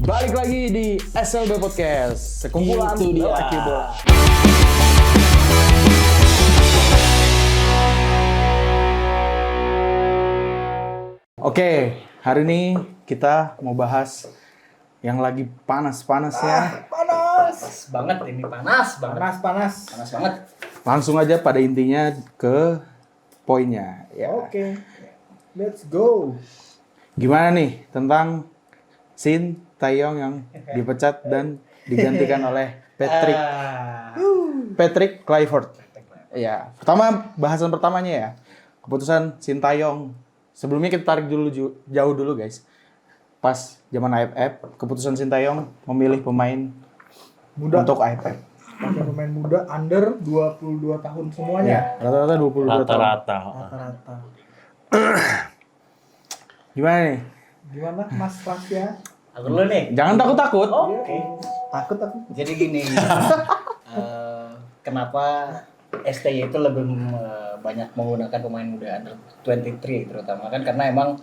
Balik lagi di SLB Podcast, sekumpulan Itu dia. lelaki bola. Oke, hari ini kita mau bahas yang lagi panas-panasnya. Panas banget ini, panas banget. Panas. Panas banget. Langsung aja pada intinya ke poinnya. Ya. Oke. Let's go. Gimana nih tentang Shin Taeyong yang dipecat dan digantikan oleh Patrick Kluivert. Ya, bahasan pertamanya ya. Keputusan Shin Taeyong. Sebelumnya kita tarik dulu jauh dulu guys. Pas zaman AFF, keputusan Shin Taeyong memilih pemain Muda. untuk AFF. Pakai pemain muda under 22 tahun semuanya. Ya, rata-rata 22 tahun. Rata-rata. Rata-rata. Gimana nih? Gimana Mas Rasya? Aku dulu nih. Jangan takut-takut. Oke. Takut aku. Jadi gini. Kenapa STY itu lebih banyak menggunakan pemain muda under 23 terutama kan karena emang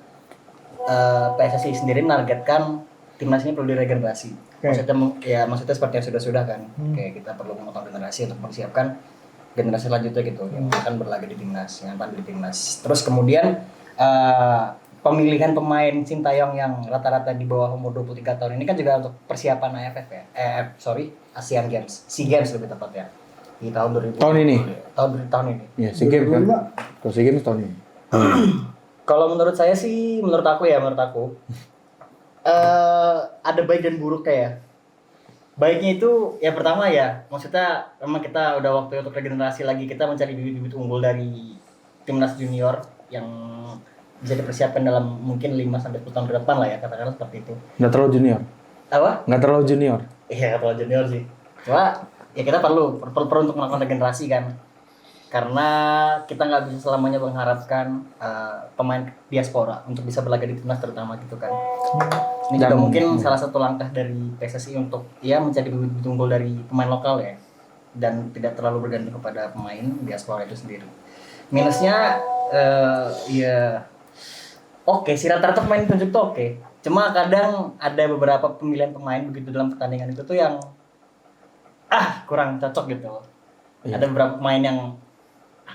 PSSI sendiri menargetkan timnas ini perlu diregenerasi. Oke. Maksudnya seperti yang sudah kan. Kayak kita perlu memotong generasi untuk mempersiapkan generasi selanjutnya gitu yang akan berlaga di timnas, yang akan di timnas. Terus kemudian pemilihan pemain Shin Taeyong yang rata-rata di bawah umur 23 tahun ini kan juga untuk persiapan AFF ya. ASEAN Games. SEA Games lebih tepat ya. Di tahun 2000. Tahun ini? Tahun ini. Ya, SEA Games kan. Kalau SEA Games tahun ini. Kalau menurut saya sih, menurut aku ada baik dan buruk kayak. Baiknya itu ya pertama ya, maksudnya memang kita udah waktu untuk regenerasi lagi, kita mencari bibit-bibit unggul dari timnas junior yang bisa dipersiapkan dalam mungkin 5 sampai 10 tahun ke depan lah ya, katakanlah seperti itu. Nggak terlalu junior. Apa? Nggak terlalu junior. Iya, kalau junior sih. Cuma ya kita perlu untuk melakukan regenerasi kan. Karena kita nggak bisa selamanya mengharapkan pemain diaspora untuk bisa berlaga di timnas terutama gitu kan. Ini juga mungkin salah satu langkah dari PSSI untuk ya mencari bibit unggul dari pemain lokal ya, dan tidak terlalu bergantung kepada pemain diaspora itu sendiri. Minusnya ya oke sih, rata-rata pemain tunjuk tuh oke. Cuma kadang ada beberapa pemilihan pemain begitu dalam pertandingan itu tuh yang kurang cocok gitu. Iya. Ada beberapa pemain yang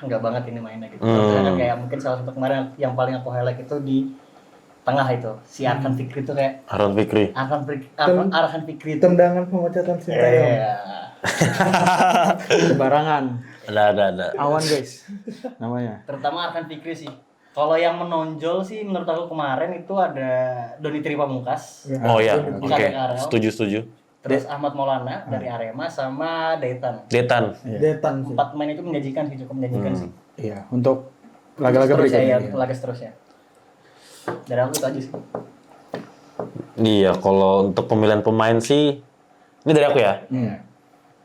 enggak banget ini mainnya gitu. Karena kayak mungkin salah satu kemarin yang paling aku highlight itu di tengah itu si Arhan Fikri itu kayak Arhan Fikri. Arhan Fikri itu Tendangan pemecatan Shin Taeyong. Sembarangan. Ada. Awan guys. Namanya. terutama Arhan Fikri sih. Kalau yang menonjol sih menurut aku kemarin itu ada Doni Tripamungkas, Oh ya, Bukan oke. dari Arel. Setuju. terus Ahmad Maulana dari Arema sama Deitan. Detan. Detan sih. 4 main itu menjanjikan sih, cukup menjanjikan sih. Iya, untuk laga-laga Seterusnya berikutnya. ya, Iya. laga seterusnya. Dari aku itu aja sih. Iya, kalau untuk pemilihan pemain sih, ini dari aku ya.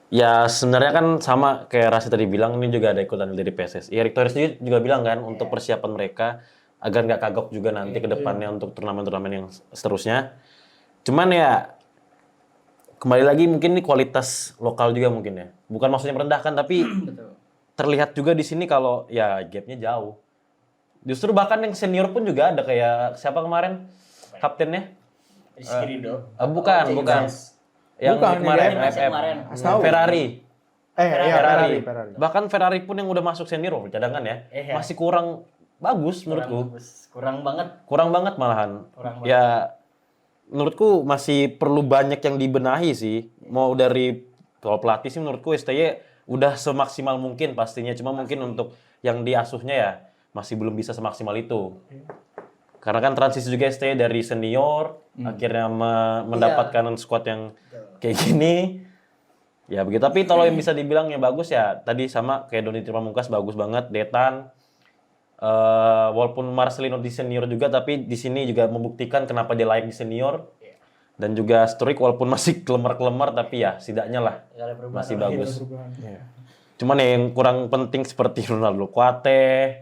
Ya sebenarnya kan sama kayak Rasi tadi bilang, ini juga ada ikutan dari PSSI. Erick Thohir sendiri juga bilang kan untuk persiapan mereka agar nggak kagok juga nanti ke depannya untuk turnamen-turnamen yang seterusnya. Cuman ya kembali lagi mungkin ini kualitas lokal juga mungkin ya. Bukan maksudnya merendahkan tapi Betul. terlihat juga di sini kalau ya gapnya jauh. Justru bahkan yang senior pun juga ada kayak siapa kemarin kaptennya? Rizky Ridho. Bukan. Yang Bukan, kemarin yang yang AFF. AFF. Kemarin. Asnawi. Ferrari. Iya, Ferrari. Ferrari. Bahkan Ferrari pun yang udah masuk senior cadangan ya. Iya. Masih kurang bagus menurutku. Kurang banget. Kurang banget malahan. Kurang banget. Ya menurutku masih perlu banyak yang dibenahi sih. Mau dari kalau pelatih sih menurutku STY udah semaksimal mungkin pastinya. Cuma mungkin untuk yang diasuhnya ya masih belum bisa semaksimal itu. Karena kan transisi juga STY dari senior akhirnya mendapatkan squad yang kayak gini. Ya begitu. Tapi kalau yang bisa dibilang yang bagus ya tadi sama kayak Doni Tripamungkas bagus banget, Detan. Walaupun Marcelino di senior juga, tapi di sini juga membuktikan kenapa dia layak di senior. Dan juga Storik walaupun masih kelemar-kelemar, tapi ya setidaknya lah masih bagus. Iya. Cuman yang kurang penting seperti Ronaldo Kuate,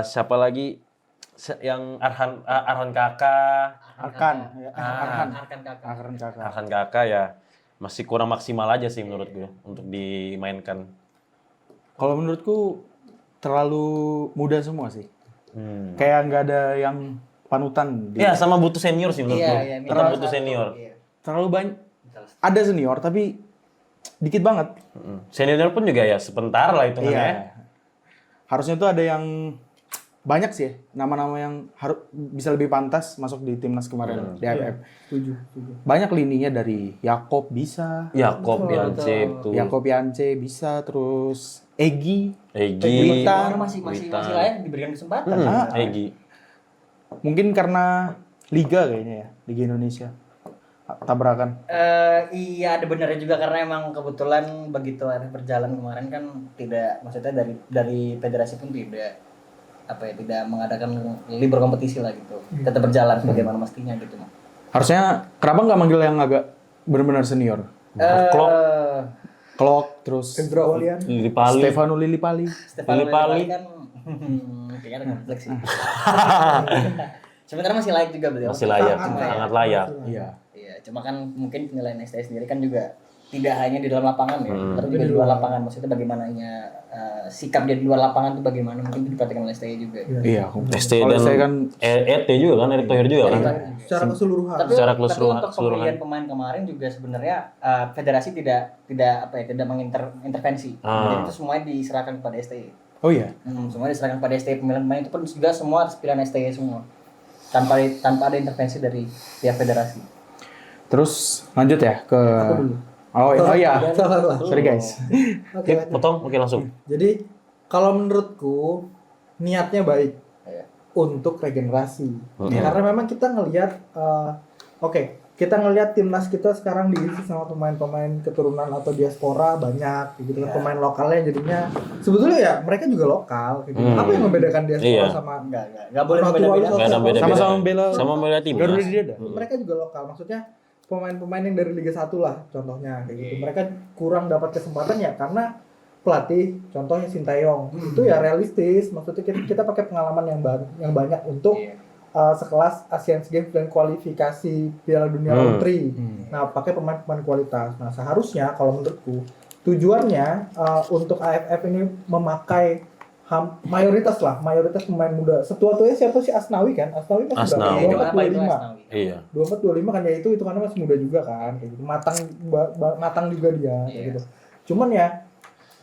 siapa lagi yang Arhan Kakak, Arkan kakak. Arhan Kakak ya masih kurang maksimal aja sih menurut gue untuk dimainkan. Kalau menurutku terlalu muda semua sih. Kayak nggak ada yang panutan. Iya, sama butuh senior sih menurutku. Iya, Tetap butuh senior. Iya. Terlalu banyak. Ada senior tapi dikit banget. Senior pun juga ya sebentar lah hitungannya. Iya. Harusnya tuh ada yang banyak sih ya, nama-nama yang harus bisa lebih pantas masuk di timnas kemarin di AFF. Setuju. Banyak lininya dari Yakob bisa, Yakob, Yance tuh. Yakob Yance bisa, terus Egi. Witan. Orang masih layak diberikan kesempatan. Egi. Mungkin karena liga kayaknya ya, Liga Indonesia. Tabrakan. Iya ada benernya juga karena emang kebetulan begitu ada berjalan kemarin kan tidak maksudnya dari federasi pun tidak tidak mengadakan libur kompetisi lah gitu. Tetap berjalan sebagaimana mestinya gitu. Harusnya kenapa nggak manggil yang agak benar-benar senior? Klok, terus Hendra Walian. Lillipali. Stefano Lillipali. Lillipali kan kayaknya ada konflik sih. Sebenarnya masih layak juga beliau. Masih layak, Cuma sangat layak. Iya. Iya, cuma kan mungkin penilaian STI sendiri kan juga tidak hanya di dalam lapangan ya, tapi juga di luar lapangan. Maksudnya bagaimananya sikap dia di luar lapangan itu bagaimana mungkin itu diperhatikan oleh STI juga. Iya. ST Kalau dan saya kan ET juga kan, Erick Thohir juga kan. Secara keseluruhan. Tapi, Secara tapi keseluruhan- untuk pemilihan pemain kemarin juga sebenarnya federasi tidak mengintervensi. Jadi itu semuanya diserahkan kepada STI. oh iya. Semua diserahkan kepada STI, pemilihan pemain itu pun juga semua atas pilihan STI semua. Tanpa ada intervensi dari pihak federasi. Terus lanjut ya ke Oh iya. Salah. Sorry guys. Oke. Potong, oke langsung. Jadi kalau menurutku niatnya baik Iya. untuk regenerasi. Karena memang kita ngelihat kita ngelihat timnas kita sekarang diisi sama pemain-pemain keturunan atau diaspora banyak gitu kan, pemain lokalnya jadinya sebetulnya ya mereka juga lokal gitu. Apa yang membedakan diaspora Iya. sama Enggak boleh Naturalisasi. beda-beda. Nggak ada beda-beda. Sama-sama bela Sama bela timnas. Garuda Dirida. mereka juga lokal, maksudnya pemain-pemain yang dari Liga 1 lah contohnya kayak gitu. Mereka kurang dapat kesempatan ya karena pelatih contohnya Sintayong itu ya realistis, maksudnya kita pakai pengalaman yang banyak untuk sekelas Asian Games dan kualifikasi Piala Dunia U3. Nah, pakai pemain-pemain kualitas. Nah, seharusnya kalau menurutku tujuannya untuk AFF ini memakai mayoritas pemain muda. Setua-tuanya siapa sih? Asnawi kan? Asnawi kan sudah Asnawi. 24 25. Iya. 24 25 kan ya itu karena masih muda juga kan kayak gitu. Matang juga dia kayak gitu. Cuman ya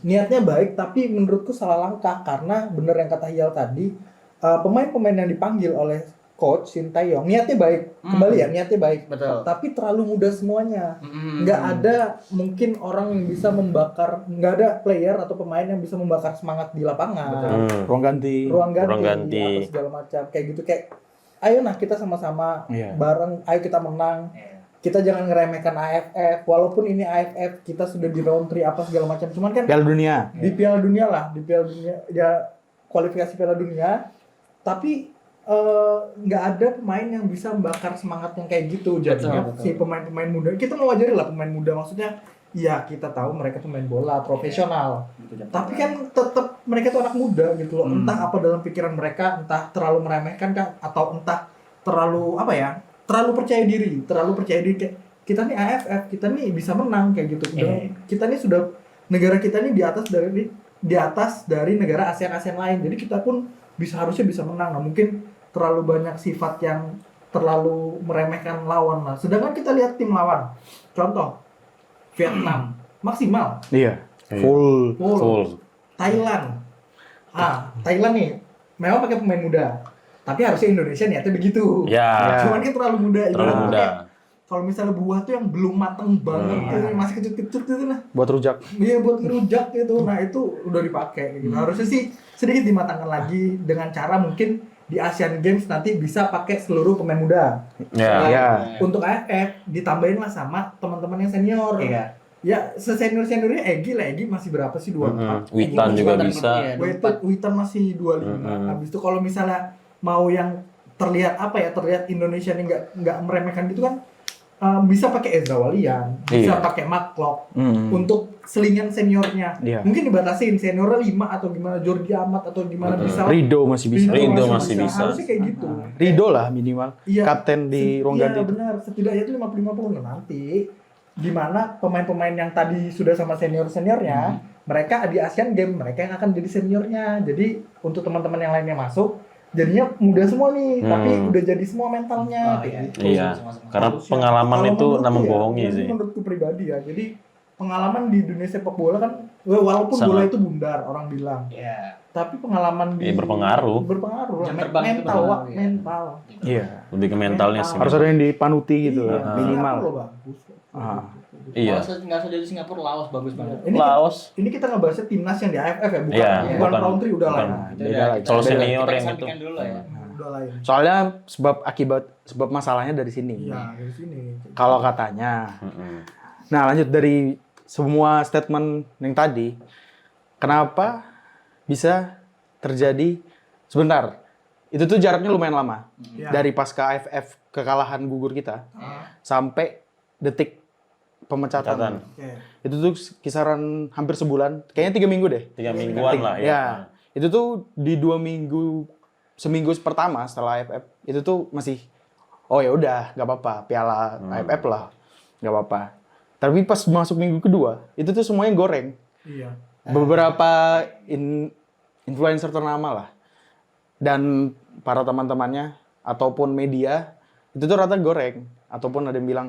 niatnya baik tapi menurutku salah langkah karena bener yang kata Hial tadi, pemain-pemain yang dipanggil oleh coach Sintayong niatnya baik. Kembali ya niatnya baik. Betul. Tapi terlalu muda semuanya. Nggak ada mungkin orang yang bisa membakar, nggak ada player atau pemain yang bisa membakar semangat di lapangan. Ruang ganti. Ruang Ruang ganti, ganti. apa segala macam kayak gitu, kayak ayo nah kita sama-sama Iya. bareng, ayo kita menang. Kita jangan ngeremehkan AFF, walaupun ini AFF kita sudah di round 3 apa segala macam, cuman kan Piala Dunia. di Piala Dunia ya kualifikasi Piala Dunia, tapi nggak ada pemain yang bisa membakar semangat yang kayak gitu. Jadinya si pemain-pemain muda, kita mau wajarin lah pemain muda, maksudnya ya kita tahu mereka pemain bola profesional, tapi kan tetap mereka tuh anak muda gitu loh. Entah apa dalam pikiran mereka, entah terlalu meremehkan kan, atau entah terlalu terlalu percaya diri kayak kita nih AFF, kita nih bisa menang kayak gitu. Kita nih sudah, negara kita nih di atas dari negara ASEAN lain, jadi kita pun harusnya bisa menang. Nah, mungkin terlalu banyak sifat yang terlalu meremehkan lawan lah. Sedangkan kita lihat tim lawan, contoh Vietnam maksimal, Iya. Full. Thailand. Thailand nih memang pakai pemain muda, tapi harusnya Indonesia niatnya begitu. Ya. Cuman kan terlalu muda. Terlalu Ibaratnya muda. kayak kalau misalnya buah tuh yang belum mateng banget, masih kecut-kecut gitu nah. Buat rujak. Iya, buat ngerujak gitu. Nah, itu udah dipakai gitu. Harusnya sih sedikit dimatangkan lagi dengan cara mungkin di Asian Games nanti bisa pakai seluruh pemain muda. Ya. Untuk AFF ditambahin lah sama teman-teman yang senior. Iya. Ya, sesenior-seniornya Egi masih berapa sih? 24. Witan juga bisa. Witan masih 25. Habis itu kalau misalnya mau yang terlihat Indonesia ini nggak meremehkan gitu kan, bisa pakai Ezra Walian, bisa pakai Maklok untuk selingan seniornya. Iya. Mungkin dibatasin seniornya 5 atau gimana, Jordi Amat atau gimana bisa. Rido masih bisa. Rido masih bisa. Harusnya kayak gitu. Rido lah minimal. Iya. Kapten di ruang ganti. Iya benar, setidaknya itu 50-50. Nah, nanti gimana pemain-pemain yang tadi sudah sama seniornya, mereka di Asian Games mereka yang akan jadi seniornya. Jadi untuk teman-teman yang lainnya masuk, jadinya muda semua nih, tapi udah jadi semua mentalnya Oh, kayak iya. gitu. Iya. Karena pengalaman Kalau itu menurutku nama ya, bohongi ini sih. menurutku pribadi ya. Jadi pengalaman di dunia sepak bola kan, walaupun Sangat. bola itu bundar orang bilang, Iya. tapi pengalaman di Berpengaruh. berpengaruh lah. Jam terbang itu Mental, berpengaruh, Wak. ya. Mental. Iya. Lebih ke mentalnya sih. Harus ada yang dipanuti gitu Iya, lah, minimal. Singapura loh bagus. Ah. Iya. Nggak usah dari Singapura, Laos bagus banget. Laos. Ini kita ngebahasnya timnas yang di AFF ya, bukan Iya, bukan bukan- round 3 udah lah. bukan. ya. Itu Beda udah lagi. Kalau kita- senior kita yang kesampingkan dulu lah ya. Udah lain. Soalnya sebab masalahnya dari sini. Iya, dari sini. Kalau katanya. Mm-mm. Nah, lanjut dari semua statement yang tadi, kenapa bisa terjadi sebentar? Itu tuh jaraknya lumayan lama. Iya. Dari pasca AFF kekalahan gugur kita sampai detik pemecatan. Oke. Itu tuh kisaran hampir sebulan, kayaknya 3 minggu deh. 3 mingguan lah ya. Ya, itu tuh di 2 minggu, seminggu pertama setelah AFF, itu tuh masih, oh ya udah, nggak apa-apa, piala AFF lah, nggak apa-apa. Tapi pas masuk minggu kedua, itu tuh semuanya goreng. Iya. Beberapa influencer ternama lah, dan para teman-temannya ataupun media itu tuh rata goreng, ataupun ada yang bilang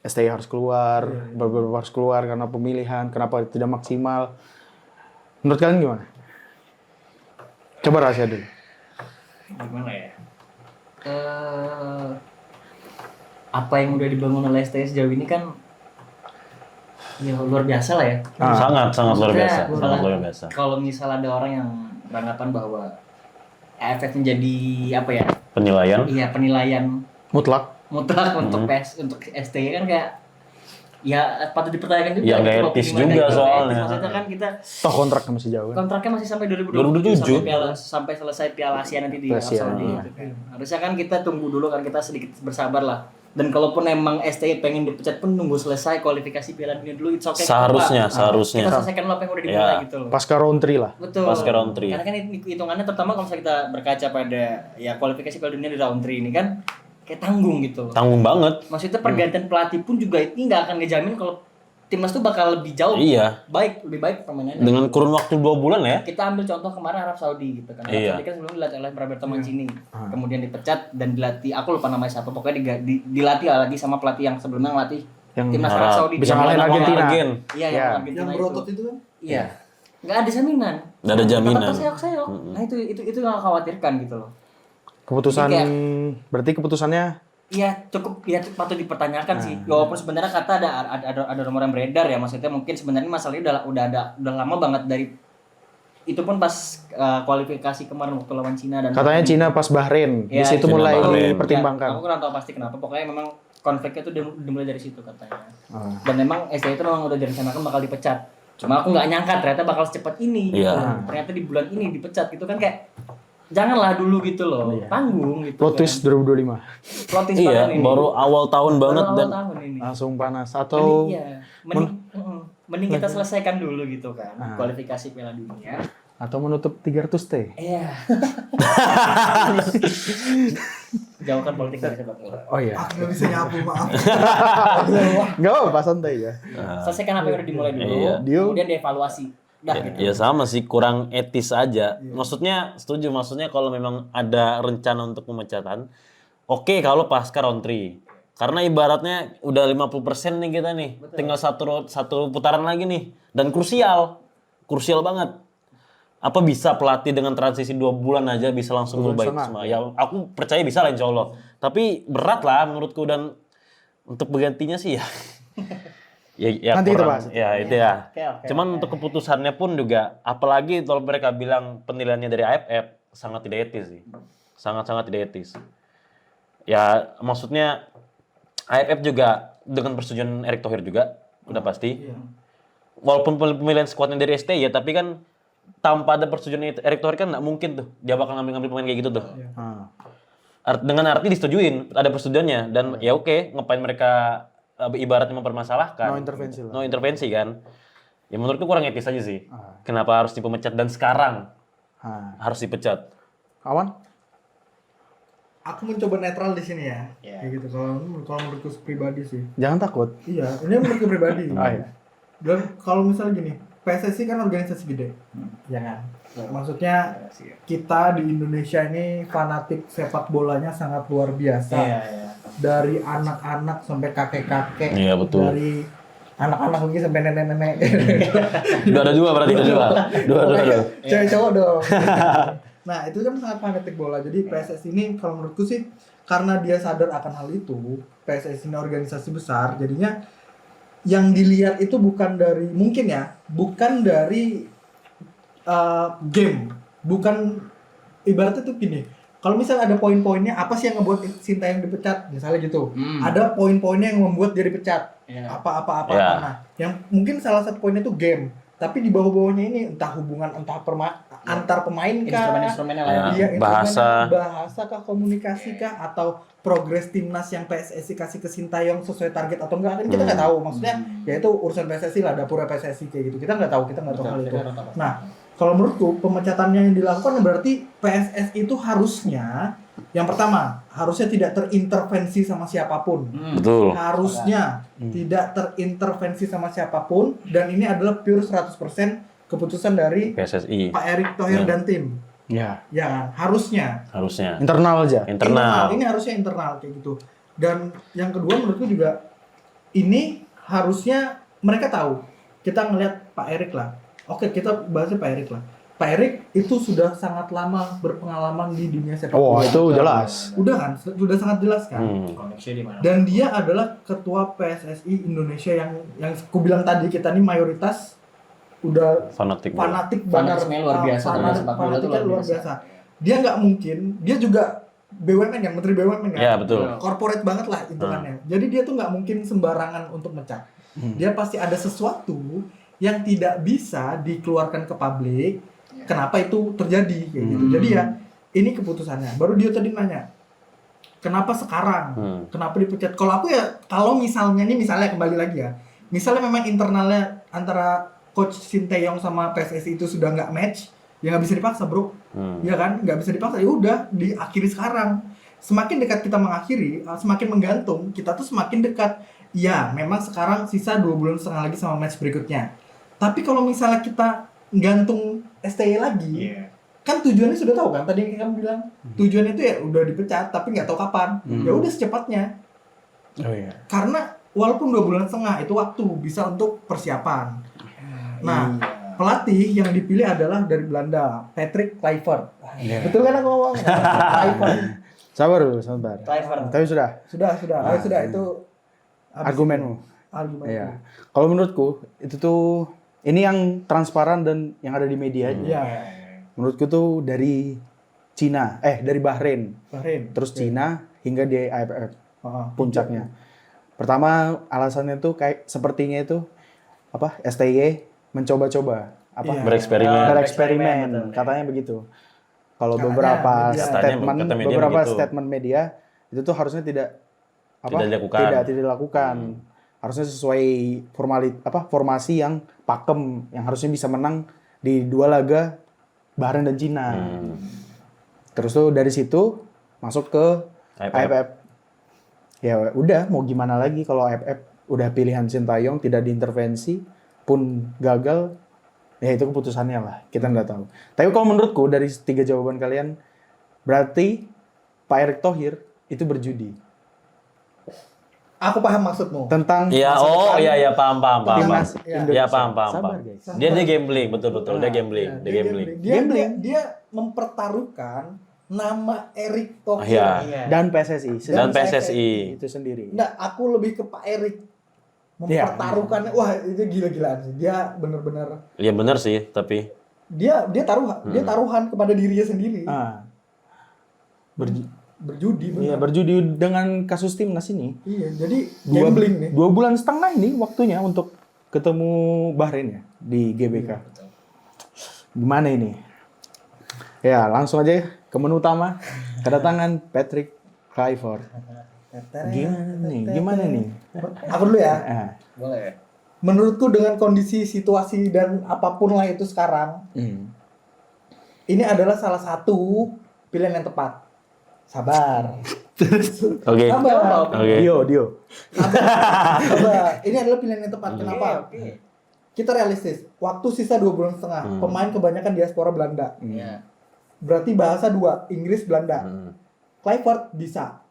STY harus keluar, beberapa harus keluar karena pemilihan, kenapa tidak maksimal. Menurut kalian gimana? Coba rahasia dulu. Gimana ya? Apa yang udah dibangun oleh STS sejauh ini kan ya luar biasa lah ya. Sangat luar Maksudnya, biasa. Sangat luar biasa. Kalau misal ada orang yang beranggapan bahwa AFF menjadi apa ya? Penilaian. Iya, penilaian Mutlak. mutlak untuk untuk STY kan kayak ya patut dipertanyakan juga. Ya, nggak Itu etis gimana juga gitu. soalnya. Maksudnya kan kita Toh kontraknya masih jauh kan? kontraknya masih sampai 2027. sampai selesai Piala Asia nanti di Arab Asia, Saudi iya. gitu kan. Harusnya kan kita tunggu dulu kan, kita sedikit bersabar lah. Dan kalaupun emang STY pengen dipecat pun nunggu selesai kualifikasi Piala Dunia dulu, it's okay. Seharusnya, Kita seharusnya. selesaikan apa yang udah dimulai Ya. gitu loh. Pasca round 3 lah. Betul. Pas ke round 3. Karena kan hitungannya terutama kalau misalnya kita berkaca pada ya kualifikasi Piala Dunia di round 3 ini kan kayak tanggung gitu loh. Tanggung banget. Maksudnya pergantian pelatih pun juga ini nggak akan ngejamin kalau timnas tuh bakal lebih jauh. Iya. Lebih baik permainannya. Dengan kurun waktu 2 bulan ya. Kita ambil contoh kemarin Arab Saudi gitu kan. Arab Iya. Saudi kan sebelumnya dilatih oleh Roberto Mancini. Kemudian dipecat dan dilatih, aku lupa namanya siapa, pokoknya dilatih lagi sama pelatih yang sebelumnya ngelatih Yang timnas Arab Arab. Saudi. bisa Dia ngalahin menang Argentina. Argen. Iya, Iya. yang Argentina Yang itu. berotot itu kan? Iya. Nggak ada jaminan. Nggak ada jaminan. Tetap terseok-seok. Nah, itu yang khawatirkan gitu loh. Keputusan, Jadi berarti keputusannya Iya, cukup ya patut dipertanyakan sih. Walaupun sebenarnya kata ada rumor yang beredar ya, maksudnya mungkin sebenarnya masalahnya udah lama banget dari itu pun pas kualifikasi kemarin waktu lawan Cina dan katanya Cina pas Bahrain. Di Iya, situ Cina mulai Bahrain. dipertimbangkan. Aku kurang tahu pasti kenapa. Pokoknya memang konfliknya itu dimulai dari situ katanya. Ah. Dan memang STY itu memang udah direncanakan bakal dipecat. Cuma aku nggak nyangka ternyata bakal secepat ini. Gitu. Iya. Ternyata di bulan ini dipecat gitu kan, kayak janganlah dulu gitu loh. Tanggung gitu. Plot twist 2025. Plot twist Iya, banget ini. baru awal tahun banget Baru dan awal tahun ini. Langsung panas. Atau Mending kita selesaikan dulu gitu kan kualifikasi Piala Dunia. atau menutup 300 T. Iya. Jauhkan politik dari sepak bola. Oh iya. Aku nggak bisa nyapu, maaf. Nggak apa-apa, santai ya. Selesaikan apa yang udah dimulai dulu. Iya. Kemudian dievaluasi. Dah gitu. ya sama sih, kurang etis aja. Maksudnya setuju, maksudnya kalau memang ada rencana untuk pemecatan, oke kalau pasca round 3. Karena ibaratnya udah 50% nih kita nih. Tinggal satu putaran lagi nih, dan krusial banget. Apa bisa pelatih dengan transisi 2 bulan aja bisa langsung berubah itu semua? Ya aku percaya bisa lah insya Allah. Tapi berat lah menurutku, dan untuk bergantinya sih ya. ya Nanti kita kurang. bahas. Ya itu ya. Oke. Cuman untuk keputusannya pun juga, apalagi kalau mereka bilang penilaiannya dari AFF, sangat tidak etis sih. Sangat-sangat tidak etis. Ya maksudnya AFF juga dengan persetujuan Erick Thohir juga, udah pasti. Walaupun pemilihan skuadnya dari STY ya, tapi kan tanpa ada persetujuan Erick Thohir kan nggak mungkin tuh dia bakal ngambil pemain kayak gitu tuh. Ah. Dengan arti disetujuin, ada persetujuannya, dan ya oke, ngapain mereka ibaratnya mempermasalahkan. No intervensi lah. No intervensi kan. Ya menurutku kurang etis aja sih. Kenapa harus dipecat dan sekarang Ah. harus dipecat? Kawan? Aku mencoba netral di sini ya. Iya. Kayak gitu. Kalau menurutku pribadi sih. Jangan takut. Iya, ini menurutku pribadi. Ah, iya. Dan kalau misalnya gini, PSSI kan organisasi gede, ya kan? Maksudnya kita di Indonesia ini fanatik sepak bolanya sangat luar biasa. Iya. Dari anak-anak sampai kakek-kakek, Iya, betul. dari anak-anak mungkin sampai nenek-nenek. Ada dua berarti dua. Dua. Cewek cowok dong. Nah itu kan sangat fanatik bola. Jadi PSSI ini kalau menurutku sih karena dia sadar akan hal itu, PSSI ini organisasi besar, jadinya yang dilihat itu bukan dari game, bukan ibaratnya tuh gini. Kalau misalnya ada poin-poinnya, apa sih yang ngebuat Sintayong dipecat? Misalnya gitu. Ada poin-poinnya yang membuat dia dipecat. Apa. Yeah. Nah, yang mungkin salah satu poinnya itu game. Tapi di bawah-bawahnya ini entah hubungan antar pemain kah, Instrumen-instrumennya lah. Ya. iya, Bahasa. bahasa kah, komunikasi kah, atau progres timnas yang PSSI kasih ke Sintayong sesuai target atau enggak, kan kita nggak tahu. Maksudnya ya itu urusan PSSI lah, dapurnya PSSI kayak gitu. Kita nggak tahu hal itu. Nah, kalau menurutku pemecatannya yang dilakukan berarti PSSI itu harusnya yang pertama harusnya tidak terintervensi sama siapapun. Betul. Harusnya tidak terintervensi sama siapapun, dan ini adalah pure 100% keputusan dari PSSI. Pak Erick Thohir Ya. dan tim. Ya. Ya kan? Harusnya. Internal aja. Internal. Ini harusnya internal kayak gitu. Dan yang kedua menurutku juga ini harusnya mereka tahu. Kita ngelihat Pak Erick lah. Oke, kita bahasnya Pak Erick lah. Pak Erick itu sudah sangat lama berpengalaman di dunia sepak Oh, bola. itu jelas. Udah kan? Sudah sangat jelas kan? Koneksi di mana? Dan dia adalah ketua PSSI Indonesia yang aku bilang tadi, kita ini mayoritas udah Fanatik. fanatik banget. Fanatisme luar biasa terhadap sepak bola itu Fanatiknya luar biasa. Dia nggak mungkin, dia juga BUMN kan, Menteri BUMN kan? Ya, betul. Corporate banget lah hitungannya. Jadi dia tuh nggak mungkin sembarangan untuk mecat. Dia pasti ada sesuatu yang tidak bisa dikeluarkan ke publik. Kenapa itu terjadi kayak gitu. Jadi ya ini keputusannya. Baru dia tadi nanya, kenapa sekarang? Kenapa dipecat? Kalau aku ya, kalau misalnya kembali lagi ya, misalnya memang internalnya antara coach Sintayong sama PSSI itu sudah nggak match, ya nggak bisa dipaksa bro. Ya kan, nggak bisa dipaksa. Ya udah, diakhiri sekarang. Semakin dekat kita mengakhiri, semakin menggantung, kita tuh semakin dekat. Ya, memang sekarang sisa 2,5 bulan lagi sama match berikutnya. Tapi kalau misalnya kita gantung STY lagi, kan tujuannya sudah tahu kan? Tadi yang kamu bilang, tujuannya itu ya udah dipecat, tapi nggak tahu kapan. Ya udah secepatnya. Oh iya. Karena walaupun 2,5 bulan itu waktu bisa untuk persiapan. Nah, pelatih yang dipilih adalah dari Belanda, Patrick Kluivert. Betul kan aku ngomong? Kluivert. Sabar dulu, sabar. Kluivert. Tapi sudah. Sudah, sudah itu Argumenmu. argumen. Iya. Kalau menurutku itu tuh ini yang transparan dan yang ada di media aja. Iya. Menurutku tuh dari dari Bahrain, Bahrain. terus Cina hingga di AFF puncaknya. Iya. Pertama alasannya tuh kayak sepertinya itu STY mencoba-coba Iya. Bereksperimen. katanya begitu. Kalau Katanya beberapa media. Kata media begitu. statement media itu tuh harusnya tidak Tidak dilakukan. dilakukan. Harusnya sesuai formasi yang pakem, yang harusnya bisa menang di 2 laga Bahrain dan Cina. Terus tuh dari situ masuk ke AFF. Ya udah, mau gimana lagi kalau AFF udah pilihan Sintayong, tidak diintervensi pun gagal, ya itu keputusannya lah. Kita nggak tahu. Tapi kalau menurutku dari 3 jawaban kalian, berarti Pak Erick Thohir itu berjudi. Aku paham maksudmu. Tentang Iya, masa depan iya, paham. timnas Iya. Indonesia. Iya, paham. Sabar, guys. Dia gambling, betul. Dia gambling. Ya, Dia gambling. Dia mempertaruhkan nama Erick Thohir. Iya. Dan PSSI. Dan PSSI. Itu sendiri. Nah, aku lebih ke Pak Erick mempertaruhkan. Wah, itu gila-gilaan sih. Dia benar-benar Iya benar sih, tapi dia taruhan kepada dirinya sendiri. Berjudi benar. Iya, berjudi dengan kasus timnas ini. Iya, jadi gambling nih. 2,5 bulan ini waktunya untuk ketemu Bahrain ya di GBK. Gimana ini? Ya, langsung aja ke menu utama. Kedatangan Patrick Kluivert. Gimana nih? Aku dulu ya. Boleh. Menurutku dengan kondisi situasi dan apapun lah itu sekarang, ini adalah salah satu pilihan yang tepat. Sabar. Oke. Sabar. Oke. Dio. Sabar. Ini adalah pilihan yang tepat. Kenapa? kita realistis. Waktu sisa 2 bulan setengah. Pemain kebanyakan diaspora Belanda. Iya. Berarti bahasa 2, Inggris, Belanda. Kluivert bisa.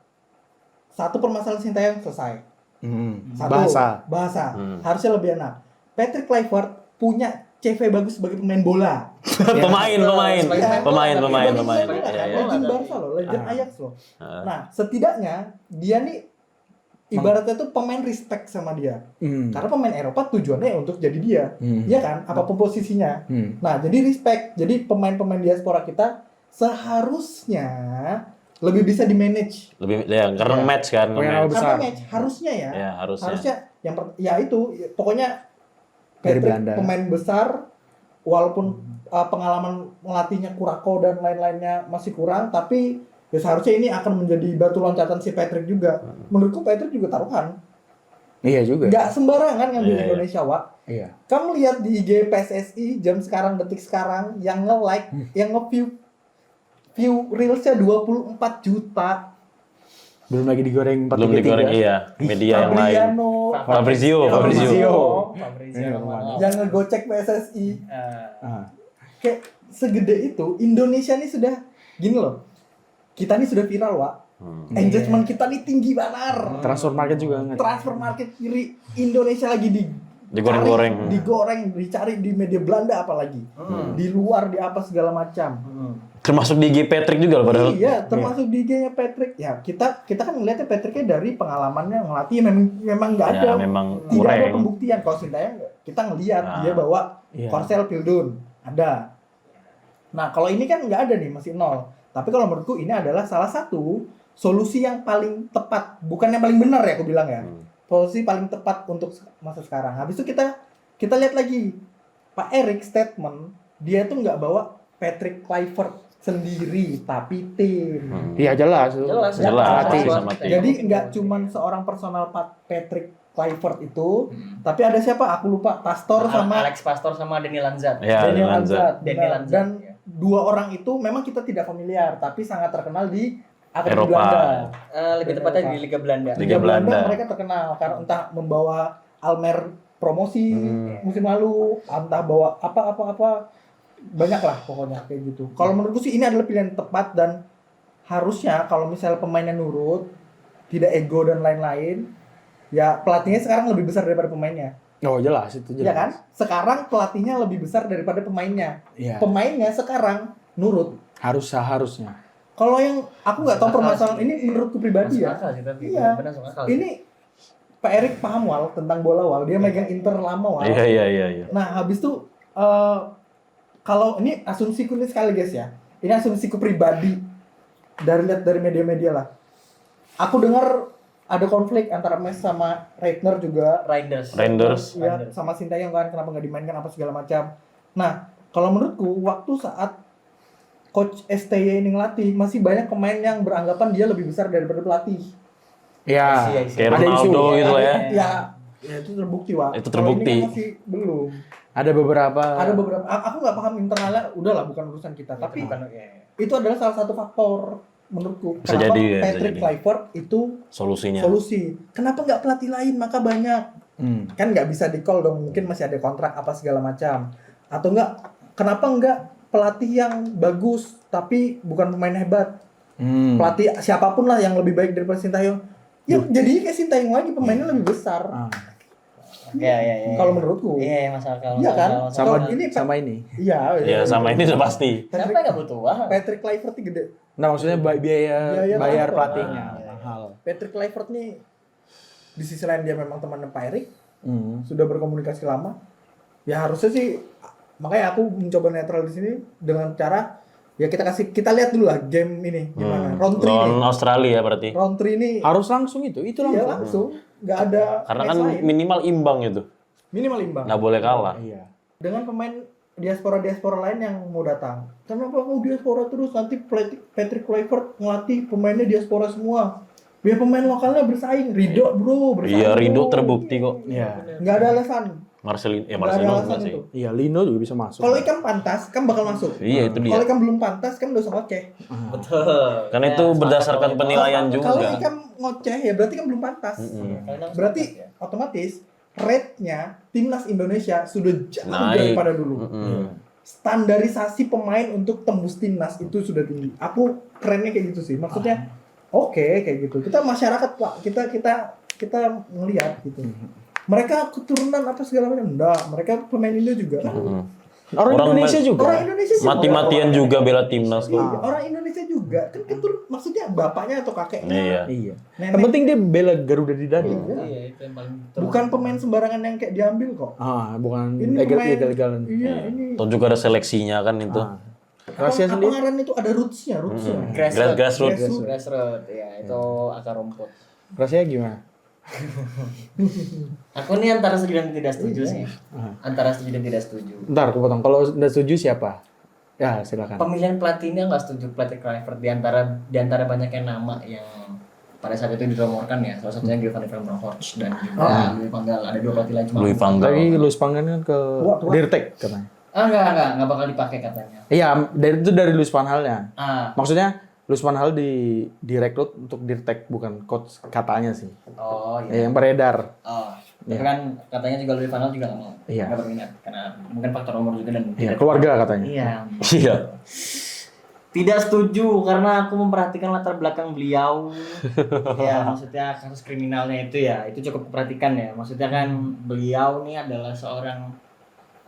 Satu permasalahan Sintayong selesai. Satu, bahasa. Harusnya lebih enak. Patrick Kluivert punya CV bagus sebagai pemain bola. Pemain. Legend Iya. Barca loh, legend Ajax loh. Nah, setidaknya dia nih ibaratnya tuh pemain respect sama dia. Karena pemain Eropa tujuannya untuk jadi dia. Iya kan? Apapun posisinya. Nah, jadi respect. Jadi pemain-pemain diaspora kita seharusnya lebih bisa di-manage. Lebih ya karena match kan. Karena besar. Karena match harusnya ya. Ya, harusnya. Ya itu pokoknya Dari Patrick Belanda. pemain besar walaupun pengalaman melatihnya Curacao dan lain-lainnya masih kurang, tapi ya seharusnya ini akan menjadi batu loncatan si Patrick juga. Menurutku Patrick juga taruhan. Iya juga. Nggak sembarangan ngambil Iya. Indonesia, Wak. Iya. Kamu lihat di IG PSSI jam sekarang, detik sekarang, yang nge-like, yang view reelsnya 24 juta. Belum lagi digoreng 4 Belum digoreng iya, media yang lain. Fabriano, Fabrizio. yang ngegocek PSSI. Ah. Kayak segede itu, Indonesia nih sudah gini loh. Kita nih sudah viral, Wak. Engagement kita nih tinggi banar. Transfer market juga nggak? Transfer market kiri Indonesia lagi Digoreng-goreng. dicari di media Belanda apalagi. Di luar, di apa segala macam. Termasuk di IG Patrick juga loh padahal. Iya, termasuk di IG-nya Patrick. Ya, kita kan ngeliatnya Patricknya dari pengalamannya ngelatih memang nggak ada. Ya, memang tidak ada kurang. pembuktian. Kalau Sintayong kita ngelihat dia bawa Iya. Korsel Pildun ada. Nah, kalau ini kan nggak ada nih, masih 0. Tapi kalau menurutku ini adalah salah satu solusi yang paling tepat, bukan yang paling benar ya aku bilang ya. Solusi paling tepat untuk masa sekarang. Habis itu kita lihat lagi Pak Erik statement, dia tuh nggak bawa Patrick Kluivert sendiri, tapi tim. Iya jelas. Jelas. Pelatih. Sama tim. Jadi nggak cuman seorang personal Patrick Kluivert itu, tapi ada siapa? Aku lupa. Pastor sama Alex Pastor sama Denny Lanzat. Ya, Daniel Lanza. Lanzat. Daniel Benar. Lanzat, Dan ya. dua orang itu memang kita tidak familiar, tapi sangat terkenal di Akademi Eropa. Belanda. Lebih tepatnya di Liga Belanda. Liga Belanda. Mereka terkenal karena entah membawa Almer promosi musim lalu, entah bawa apa banyak lah pokoknya kayak gitu. Kalau menurutku sih ini adalah pilihan tepat dan harusnya kalau misalnya pemainnya nurut, tidak ego dan lain-lain, ya pelatihnya sekarang lebih besar daripada pemainnya. Oh jelas itu jelas. Iya kan? Sekarang pelatihnya lebih besar daripada pemainnya. Iya. Pemainnya sekarang nurut. Harusnya. Kalau yang aku nggak tahu Masuk akal permasalahan sih. ini menurutku pribadi Masuk ya. akal sih, tapi Iya. benar masuk akal. Ini Pak Erik paham Wal tentang bola Wal. Dia megang Inter lama Wal. Iya. Nah, habis itu kalau ini asumsiku nih sekali guys ya. Ini asumsiku pribadi dari media-media lah. Aku dengar ada konflik antara Mes sama Reitner juga. Reinders. Ya, sama Sintayong kan kenapa nggak dimainkan apa segala macam. Nah, kalau menurutku waktu saat Coach STY ini ngelatih masih banyak pemain yang beranggapan dia lebih besar daripada pelatih. Iya. Iya, Kayak Ada isu. Ronaldo gitu lah ya. Ya itu terbukti, Wak. Itu Kalau ini terbukti. kan masih belum. Ada beberapa. Aku nggak paham internalnya, udahlah bukan urusan kita. Tapi itu adalah salah satu faktor menurutku. Bisa Kenapa jadi, ya, bisa Patrick jadi. Kluivert itu Solusinya. solusi. Kenapa nggak pelatih lain? Maka banyak. Kan nggak bisa di-call dong. Mungkin masih ada kontrak apa segala macam. Atau kenapa nggak pelatih yang bagus tapi bukan pemain hebat? Pelatih siapapun lah yang lebih baik daripada Sintayong. Ya jadi kayak Sintayong lagi, pemainnya lebih besar. Iya. Kalau menurutku. Iya, masuk akal. Iya kan? Sama Kalau ini sama ini. Iya. Ya sama ini udah pasti. Siapa yang nggak butuh uang? Patrick Kluivert ini gede. Nah maksudnya Biaya bayar transfer. pelatihnya Iya. mahal. Patrick Kluivert nih di sisi lain dia memang temannya Pak Erik, sudah berkomunikasi lama. Ya harusnya sih, makanya aku mencoba netral di sini dengan cara ya kita lihat dulu lah game ini gimana. Round 3 Lawan nih. Australia berarti. Round 3 ini Harus langsung itu iya langsung, nggak ada Karena match kan lain. minimal imbang itu. Minimal imbang. Nggak boleh kalah. Iya. Dengan pemain diaspora lain yang mau datang. Kenapa mau diaspora terus? Nanti Patrick Kluivert ngelatih pemainnya diaspora semua. Biar pemain lokalnya bersaing. Ridho bro, bersaing. Iya, Ridho bro. terbukti kok. Iya. Nggak ada alasan. Marcelino Nggak ada enggak alasan sih. itu. Iya, Lino juga bisa masuk. Kalau Ikam pantas, kan bakal masuk. Iya, itu dia. Kalau Ikam belum pantas, kan udah usah ngoceh. Betul. Karena itu berdasarkan penilaian Kalau juga. Ikam ngoceh, ya berarti kan belum pantas. Berarti otomatis rate-nya timnas Indonesia sudah jauh Naik. daripada dulu. Standarisasi pemain untuk tembus timnas itu sudah tinggi. Aku kerennya kayak gitu sih. Maksudnya oke, kayak gitu. Kita masyarakat Pak, kita ngelihat gitu. Mereka keturunan apa segala macam. Enggak, mereka pemain Indo juga. Orang Indonesia juga. Orang Indonesia juga. Mati-matian juga bela timnas kok. Iya, orang Indonesia juga. Kan keturun maksudnya bapaknya atau kakeknya. Iya. Iya. Yang penting dia bela Garuda di dada. Iya, itu yang paling Bukan pemain sembarangan yang kayak diambil kok. Bukan Ini pemain legal-legalan. Iya, ini. Atau juga ada seleksinya kan itu. Rahasia sendiri. Pengaran itu ada roots-nya. Grassroots. Grassroots, ya itu akar rumput. Rasanya gimana? Aku nih antara setuju dan tidak setuju sih. Antara setuju dan tidak setuju. Ntar aku potong. Kalau udah setuju siapa? Ya silakan. Pemilihan pelatihnya nggak setuju pelatih Kluivert di antara banyaknya nama yang pada saat itu dirumorkan ya. Salah satunya Gilvan Van Bronckhorst dan juga Louis van Gaal. Ada 2 pelatih lain cuma. Louis van Gaal. Tapi Luis Pangan kan ke Dirtek katanya. Enggak bakal dipakai katanya. Iya, dari Luis Van Gaal-nya. Maksudnya Luis Van Gaal direkrut untuk Dirtek bukan coach katanya sih. Oh Yang beredar. Tapi kan katanya juga Louis van Gaal juga nggak mau. Iya. Nggak berminat karena mungkin faktor umur juga dan Iya, keluarga katanya. Iya. Iya. Tidak setuju karena aku memperhatikan latar belakang beliau. Ya, maksudnya kasus kriminalnya itu ya, itu cukup diperhatikan ya. Maksudnya kan beliau nih adalah seorang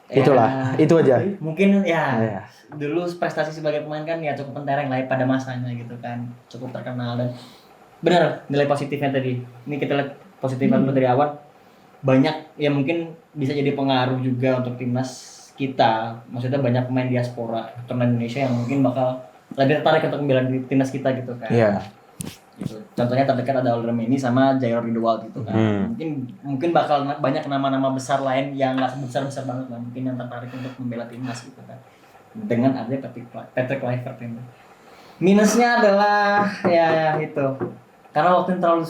Itulah, itu aja. Mungkin ya Iya. dulu prestasi sebagai pemain kan ya cukup mentereng lah pada masanya gitu kan. Cukup terkenal dan benar nilai positifnya tadi. Ini kita lihat positifnya dulu dari awal. Banyak ya mungkin bisa jadi pengaruh juga untuk timnas kita. Maksudnya banyak pemain diaspora turun Indonesia yang mungkin bakal lebih tertarik untuk membela timnas kita gitu kan. Iya. Gitu. Contohnya terdekat ada Oliver Mendy sama Jairo Ridwald gitu kan. Mungkin bakal banyak nama-nama besar lain yang nggak besar banget lah mungkin yang tertarik untuk membela timnas gitu kan. Dengan adanya Patrick Kluivert ini. Minusnya adalah ya itu. Karena waktu yang terlalu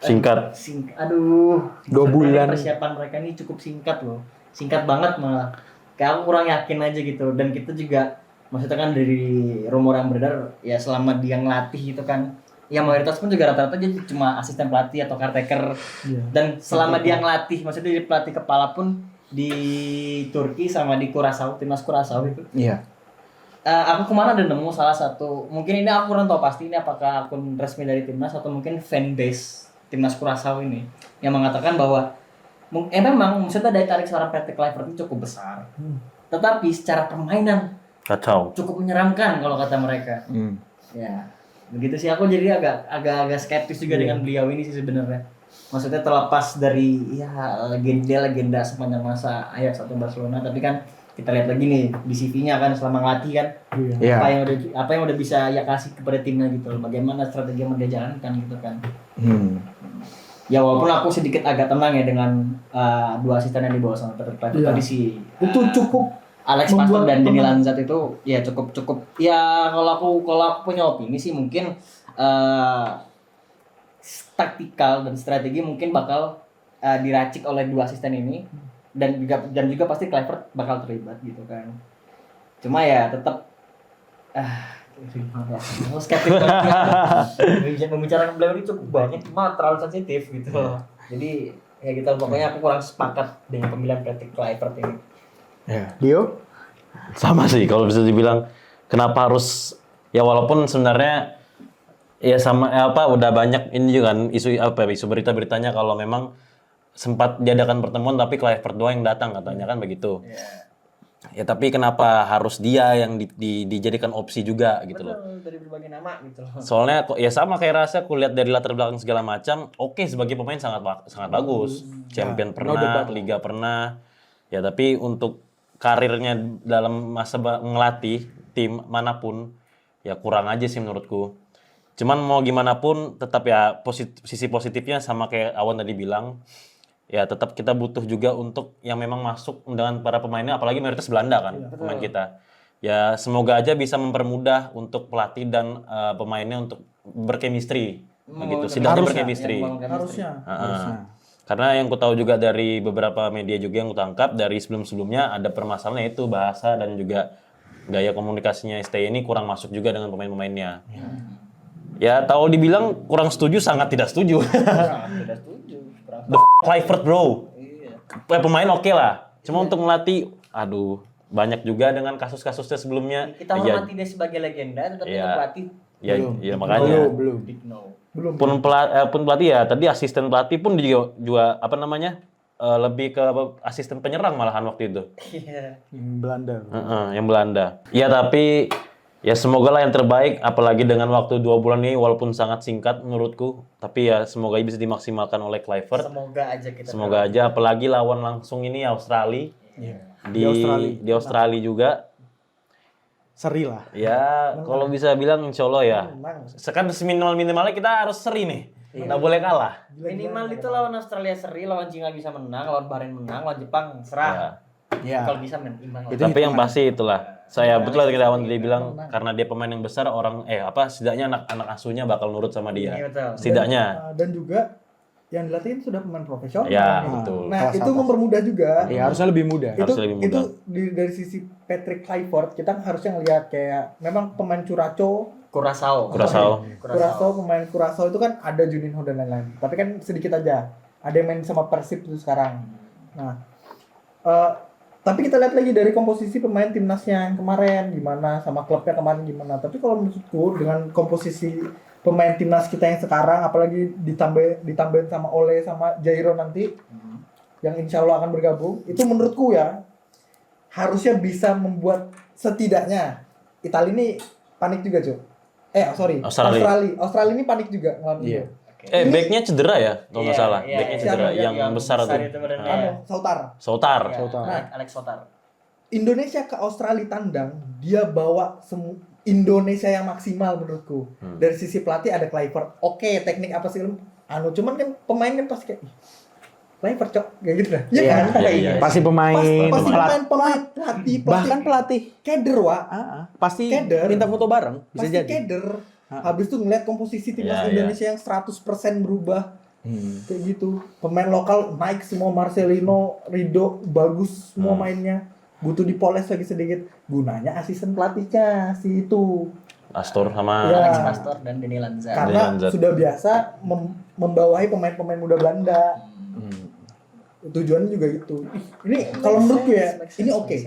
Singkat. Aduh. 2 bulan. Persiapan mereka ini cukup singkat loh. Singkat banget malah. Kayak aku kurang yakin aja gitu. Dan kita juga maksudnya kan dari rumor yang beredar ya selama dia ngelatih gitu kan. Ya mayoritas pun juga rata-rata dia cuma asisten pelatih atau caretaker. Dan selama dia ngelatih, maksudnya dia pelatih kepala pun di Turki sama di Curaçao, timnas Curaçao itu. Iya. Aku kemarin ada nemu salah satu, mungkin ini aku kurang tahu pasti ini apakah akun resmi dari timnas atau mungkin fanbase timnas Curaçao ini yang mengatakan bahwa memang maksudnya daya tarik seorang Patrick Kluivert ini cukup besar. Tetapi secara permainan Kacau. cukup menyeramkan kalau kata mereka. Ya. Begitu sih aku jadi agak skeptis juga dengan beliau ini sih sebenarnya. Maksudnya terlepas dari ya legenda sepanjang masa Ajax atau Barcelona, tapi kan kita lihat lagi nih di CV-nya kan selama ngelatih kan Iya. apa yang udah bisa ya kasih kepada timnya gitu loh. Bagaimana strategi yang dia jalankan gitu kan. Ya walaupun aku sedikit agak tenang ya dengan 2 asisten yang dibawa sama Patrick Kluivert tadi sih. Itu cukup Alex Pastor dan Denny Lanzat itu ya cukup ya kalau aku punya opini sih mungkin taktikal dan strategi mungkin bakal diracik oleh 2 asisten ini dan juga pasti Kluivert bakal terlibat gitu kan. Cuma ya tetap skeptis membicarakan beliau ini cukup banyak cuma terlalu sensitif gitu. Jadi ya kita pokoknya aku kurang sepakat dengan pemilihan Patrick Kluivert ini. Ya. Dio? Sama sih kalau bisa dibilang kenapa harus ya walaupun sebenarnya ya sama udah banyak ini juga kan isu berita-beritanya kalau memang sempat diadakan pertemuan tapi Kluivert doang yang datang katanya kan begitu. Ya tapi kenapa harus dia yang dijadikan opsi juga gitu loh. Dari berbagai nama gitu loh. Soalnya ya sama kayak rasa aku lihat dari latar belakang segala macam, oke sebagai pemain sangat bagus. Champion pernah, Liga pernah. Ya tapi untuk karirnya dalam masa ngelatih tim manapun ya kurang aja sih menurutku. Cuman mau gimana pun tetap ya sisi positifnya sama kayak Awan tadi bilang ya tetap kita butuh juga untuk yang memang masuk dengan para pemainnya apalagi mayoritas Belanda kan pemain kita. Ya semoga aja bisa mempermudah untuk pelatih dan pemainnya untuk berchemistry begitu. Sidangnya berchemistry. harusnya. Karena yang ku tahu juga dari beberapa media juga yang ku tangkap dari sebelum-sebelumnya ada permasalahan yaitu bahasa dan juga gaya komunikasinya STY ini kurang masuk juga dengan pemain-pemainnya. Ya tahu dibilang kurang setuju sangat tidak setuju. Tidak setuju. The Kluivert bro. pemain oke lah. Cuma untuk melatih, aduh, banyak juga dengan kasus-kasusnya sebelumnya. Kita Ya, hormati dia sebagai legenda, tetapi Iya. untuk pelatih ya makanya. Belum. big no. Belum. Pun pelatih ya, tadi asisten pelatih pun juga apa namanya? Lebih ke asisten penyerang malahan waktu itu. Iya. Belanda. Yang Belanda. Ya tapi ya semoga lah yang terbaik, apalagi dengan waktu 2 bulan ini walaupun sangat singkat menurutku, tapi ya semoga bisa dimaksimalkan oleh Kluivert. Semoga aja kita. Semoga aja, apalagi lawan langsung ini Australia. Di Australia juga. Seri lah. Ya kalau bisa bilang insya Allah ya. Menang. Sekarang seminimal-minimalnya kita harus seri nih. Nggak boleh kalah. Minimal itu lawan Australia seri, lawan Cina bisa menang, lawan Bahrain menang, lawan Jepang serah. Ya. Kalau bisa imbang lah. Itu Tapi yang pasti itulah. Saya betul tadi Awan tadi bilang menang. karena dia pemain yang besar setidaknya anak-anak asuhnya bakal nurut sama dia. Iya, betul. Setidaknya. Dan juga yang dilatih sudah pemain profesional. Ya, Nah, betul. Nah, Kelas itu atas. mempermudah juga. Ya harusnya lebih mudah. Harus lebih mudah. Itu dari sisi Patrick Kluivert kita harusnya ngelihat kayak memang pemain Curaçao Curaçao. pemain Curaçao itu kan ada Juninho dan lain-lain. Tapi kan sedikit aja. Ada yang main sama Persib itu sekarang. Nah, tapi kita lihat lagi dari komposisi pemain timnasnya yang kemarin gimana, sama klubnya kemarin gimana. Tapi kalau menurutku dengan komposisi pemain timnas kita yang sekarang, apalagi ditambahin sama Ole sama Jairo nanti, yang insya Allah akan bergabung, itu menurutku ya harusnya bisa membuat setidaknya Italia ini panik juga, Cuk. Australia ini panik juga ngelawan Iya. Indo. Backnya cedera ya, kalau nggak salah. Iya, Backnya iya. cedera Siapa yang besar tuh. itu badannya. Sautar. Sautar. Iya, Sautar. Alex Sautar. Indonesia ke Australia tandang, dia bawa Indonesia yang maksimal menurutku. Dari sisi pelatih ada Kluivert. Oke, teknik apa sih? Cuman kan pemain kan pasti kayak Kluivert cok, kayak gitu dah. Iya kan? Iya. Pasti pemain. Pasti pelat- pelatih. Bahkan pelatih. keder, Wak. Pasti Keder. minta foto bareng. Bisa Pasti jadi. keder. Habis itu ngeliat komposisi timnas Iya, Indonesia yang 100% berubah. Kayak gitu. Pemain lokal naik semua, Marcelino, Rido, bagus semua mainnya. Butuh dipoles lagi sedikit. Gunanya asisten pelatihnya si itu. Astor sama Iya. Alex Pastor dan Denny Lanza. Karena Lanzat. sudah biasa membawahi pemain-pemain muda Belanda. Tujuannya juga itu. Ini kalau menurutku ya, ini oke.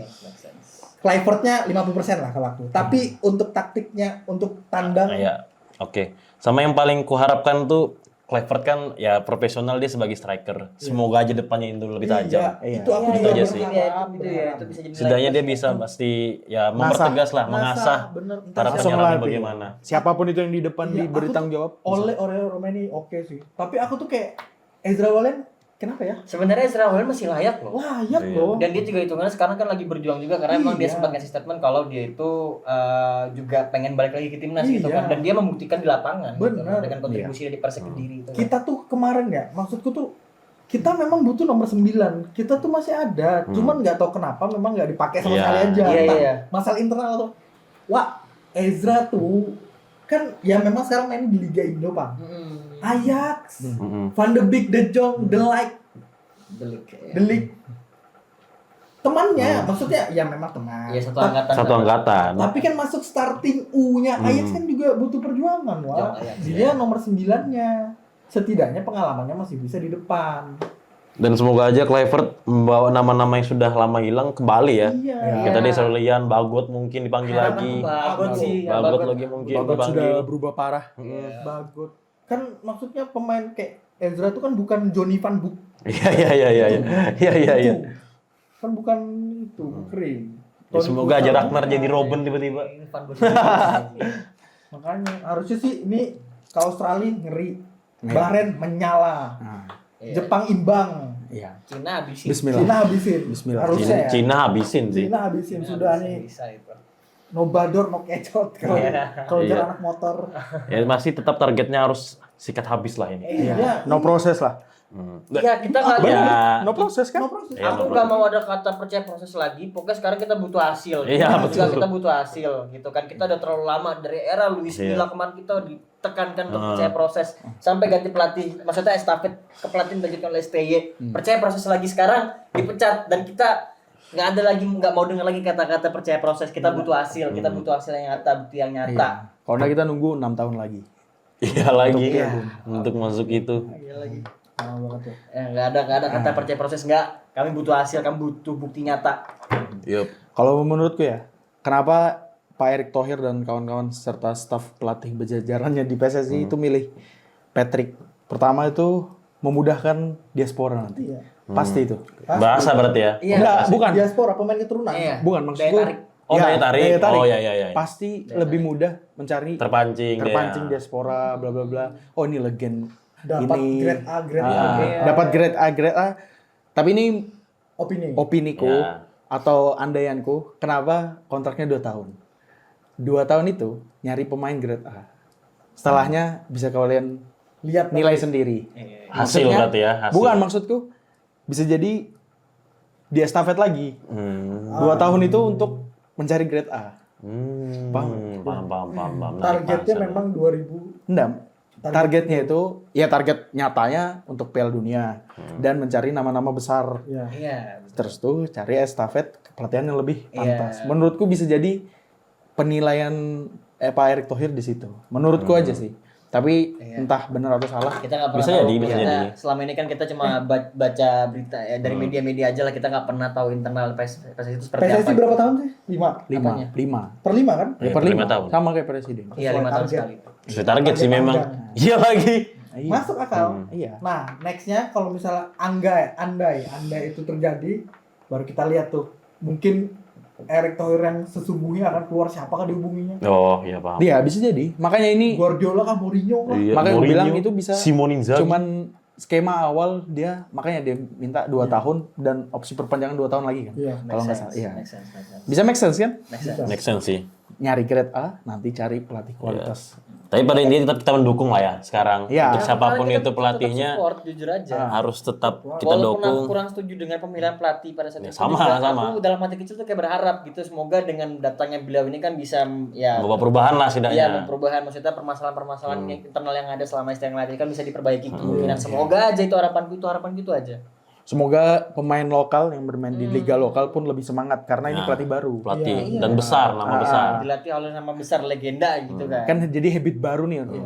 Kluivertnya 50% lah kalau aku. Tapi untuk taktiknya, untuk tandang, Iya. Oke. Sama yang paling kuharapkan tuh Kluivert kan ya profesional, dia sebagai striker. Semoga aja depannya itu lebih tajam. iya, itu aku Itu juga aja sih. berharap. Itu bisa jadi Setidaknya dia nilai plus. bisa pasti ya mempertegas lah, mengasah bener. para Langsung penyerangnya latih. bagaimana. Siapapun itu yang di depan Iya, diberi aku tanggung jawab. Oleh Romani oke sih. Tapi aku tuh kayak Ezra Walen, kenapa ya? Sebenarnya Ezra Walen masih layak loh. Layak Iya. loh. Dan dia juga hitungannya sekarang kan lagi berjuang juga karena emang dia Iya. sempat ngasih statement kalau dia itu juga pengen balik lagi ke timnas gitu Iya. kan, dan dia membuktikan di lapangan gitu, Bener. dengan kontribusi dari Persik Kediri itu. Kita tuh kemarin ya, maksudku tuh kita memang butuh nomor 9. Kita tuh masih ada, cuman nggak tahu kenapa memang nggak dipakai sama Iya. sekali aja. Iya, Entah iya. masalah internal atau Ezra tuh kan ya memang sekarang main di Liga Indo, Pak. Ajax, Van de Beek, De Jong, De Ligt, De Ligt. Temannya, maksudnya ya memang teman. Iya, satu angkatan. Satu angkatan. Tapi kan masuk starting U-nya Ajax kan juga butuh perjuangan, Jong wah. Ajax, Dia nomor 9-nya. Setidaknya pengalamannya masih bisa di depan. Dan semoga aja Kluivert membawa nama-nama yang sudah lama hilang kembali ya. Iya. Kita tadi selalu lihat Bagot mungkin dipanggil lagi. Bagot sih. Bagot lagi mungkin Bagot sudah dipanggil. berubah parah. Bagus. Kan maksudnya pemain kayak Ezra itu kan bukan Johnny Van Boek. Iya. Itu. Kan bukan itu, kering. Ya, semoga aja Ragnar jadi Robin tiba-tiba. Ini Van Bommel. Makanya harusnya sih ini ke Australia ngeri. Bahrain menyala. Nah, Iya. Jepang imbang. iya. Cina habisin. Bismillah. Cina habisin. Bismillah. Harusnya ya. Cina habisin sih. Cina habisin sudah nih. Bisa itu. No bador, no kecot. Kalau Iya. kalau Iya. jalan anak motor. Ya masih tetap targetnya harus sikat habis lah ini. Iya. No proses lah. Ya kita nggak. Ya. No proses kan? No proses. Iya, Aku nggak mau ada kata percaya proses lagi. Pokoknya sekarang kita butuh hasil. Iya, Juga betul. kita butuh hasil, gitu kan. Kita udah terlalu lama dari era Luis Iya. Milla kemarin kita ditekankan untuk percaya proses sampai ganti pelatih. Maksudnya estafet ke pelatih dilanjutkan oleh STY. Percaya proses lagi sekarang dipecat dan kita nggak mau dengar lagi kata-kata percaya proses. Kita butuh hasil. Kita butuh hasil yang nyata, bukti yang nyata. Iya. Kalau nggak kita nunggu 6 tahun lagi. Iya lagi untuk masuk itu. Iya lagi. Nggak ada kata percaya proses, nggak. Kami butuh hasil, kami butuh bukti nyata. Yup. Kalau menurutku ya, kenapa Pak Erick Thohir dan kawan-kawan serta staf pelatih berjajarannya di PSSI itu milih Patrick? Pertama itu memudahkan diaspora nanti. Iya. Pasti itu. Bahasa berarti ya. Iya. Enggak, bukan. Diaspora pemain keturunan. Iya. Bukan Daya maksudku. tarik. Oh, daya tarik. Oh, iya. Pasti lebih mudah mencari Terpancing dia. diaspora bla bla bla. Oh, ini legend Dapat ini. grade A, grade Ah, B. dapat grade A. Tapi ini opiniku Ya. atau andaianku, kenapa kontraknya 2 tahun? 2 tahun itu nyari pemain grade A. Setelahnya bisa kalian Lihat nilai sendiri. Hasil Maksudnya, berarti ya, hasil. Bukan maksudku bisa jadi di estafet lagi. Hmm. 2 tahun itu untuk mencari grade A. Paham. Nah, targetnya bahasa. memang 2000. Enggak. Targetnya itu ya target nyatanya untuk Piala Dunia dan mencari nama-nama besar. Ya. Iya. Terus tuh cari estafet pelatihan yang lebih pantas. Iya. Menurutku bisa jadi penilaian Pak Erick Thohir di situ. Menurutku aja sih. Tapi entah benar atau salah. Kita nggak pernah Bisa tahu. jadi, bisa Kita jadi. selama ini kan kita cuma baca berita ya dari media-media aja lah. Kita nggak pernah tahu internal PSSI itu seperti PSSI apa. berapa tahun sih? 5. 5. Per 5 kan? Ya, per per 5 5 tahun. Sama kayak presiden. Iya, 5 tahun Target. sekali. Sesuai target sih memang. panjang. Iya lagi. Iya. Masuk akal. Iya. Nah, nextnya kalau misalnya andai itu terjadi, baru kita lihat tuh. Mungkin Erick Thohir yang sesungguhnya akan keluar, siapakah dihubunginya? Oh, iya paham. Iya, bisa jadi. Makanya ini Guardiola kah, Mourinho kah? Iya, makanya gue Mourinho, bilang itu bisa Simone Inzaghi. cuman skema awal makanya dia minta 2 tahun dan opsi perpanjangan 2 tahun lagi kan. Iya. Kalau nggak salah. Iya. Make sense. Bisa make sense kan? Make sense. Make sense sih. Nyari grade A, nanti cari pelatih kualitas. Tapi pada intinya tetap kita mendukung lah ya sekarang. Iya. Untuk siapapun Kita itu tetap pelatihnya support, jujur aja. harus tetap kita Walaupun aku dukung. kurang setuju dengan pemilihan pelatih pada saat Ya, itu sama, juga, sama. aku dalam hati kecil tuh kayak berharap gitu semoga dengan datangnya beliau ini kan bisa ya Bawa perubahan lah setidaknya. iya perubahan, maksudnya permasalahan-permasalahan yang internal yang ada selama istilah ngelatih kan bisa diperbaiki kemungkinan semoga aja itu harapan gitu aja. Semoga pemain lokal yang bermain di liga lokal pun lebih semangat karena ini pelatih baru. Pelatih dan besar, nama besar. Dilatih oleh nama besar legenda gitu kan. Kan jadi habit baru nih untuk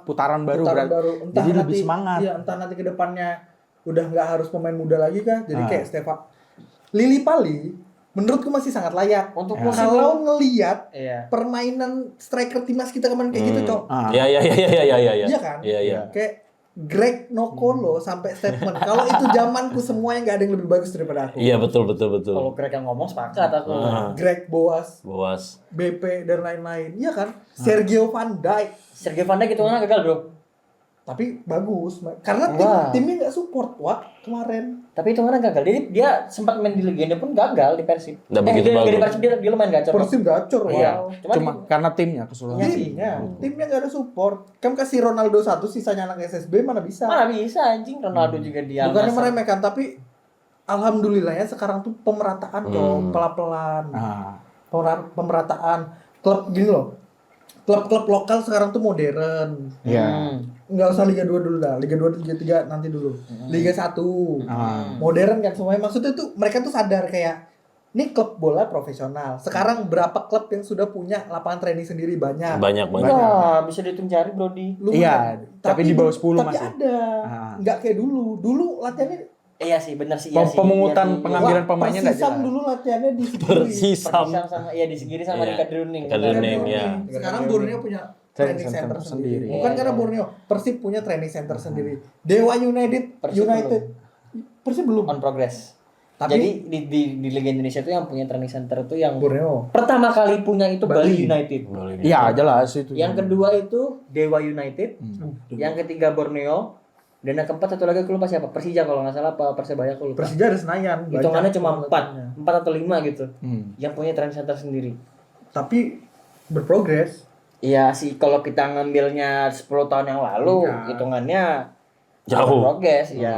putaran baru. Putaran berarti. baru. Jadi lebih semangat. Iya, entah nanti ke depannya udah nggak harus pemain muda lagi kah? Jadi kayak Lili Pali menurutku masih sangat layak. Untuk Kalau ngelihat iya. permainan striker timnas kita kemarin kayak gitu, Cok. Iya. Iya kan? Iya. Kayak Greg Nokolo sampai statement. Kalau itu zamanku semuanya nggak ada yang lebih bagus daripada aku. Iya, betul. Kalau Greg yang ngomong sepakat aku. Greg Boas, Boas. BP dan lain-lain. Iya kan? Sergio Van Dijk. Sergio Van Dijk itu mana gagal, Bro. Tapi bagus karena timnya nggak support kemarin. Tapi itu mana gagal. Jadi dia sempat main di legenda pun gagal di Persib. Nggak begitu dia bagus. di Persib dia lumayan gacor. Persib gacor, Iya. wow. Cuma karena timnya keseluruhan. Timnya nggak ada support. Kamu kasih Ronaldo 1, sisanya anak SSB mana bisa? Mana bisa anjing Ronaldo juga dia. Bukannya meremehkan, tapi alhamdulillah ya sekarang tuh pemerataan tuh pelan-pelan. Nah, Pemerataan klub gini loh. Klub-klub lokal sekarang tuh modern. iya. Nggak usah Liga 2 dulu dah. Liga 2, Liga 3 nanti dulu. Liga 1. Modern kan semuanya. Maksudnya tuh mereka tuh sadar kayak ini klub bola profesional. Sekarang berapa klub yang sudah punya lapangan training sendiri? Banyak. Banyak. Wah, bisa dihitung jari, Brody. Iya, tapi di bawah 10 tapi masih. ada. Nggak kayak dulu. Dulu latihannya Iya sih, benar sih. Pemungutan pengambilan pemainnya nggak Persisam jelas. dulu latihannya di Persisam. sama iya di Segiri sama Iya. di Kadruning. Kadruning, iya. Sekarang Borneo punya training center sendiri. Bukan Iya. karena Borneo, Persib punya training center sendiri. Dewa United, Persib belum. On progress. Tapi Jadi di Liga Indonesia itu yang punya training center itu yang Borneo. pertama kali punya itu Bali United. Iya, jelas itu. Yang kedua itu Dewa United. Yang ketiga Borneo. Dan yang keempat satu lagi aku lupa siapa, Persija kalau nggak salah apa Persebaya aku lupa. Persija ada Senayan. Hitungannya banyak cuma lapangannya. 4 atau 5 gitu. Hmm. Yang punya training center sendiri. Tapi berprogres. Iya sih kalau kita ngambilnya 10 tahun yang lalu Iya. hitungannya Jauh. progres ya.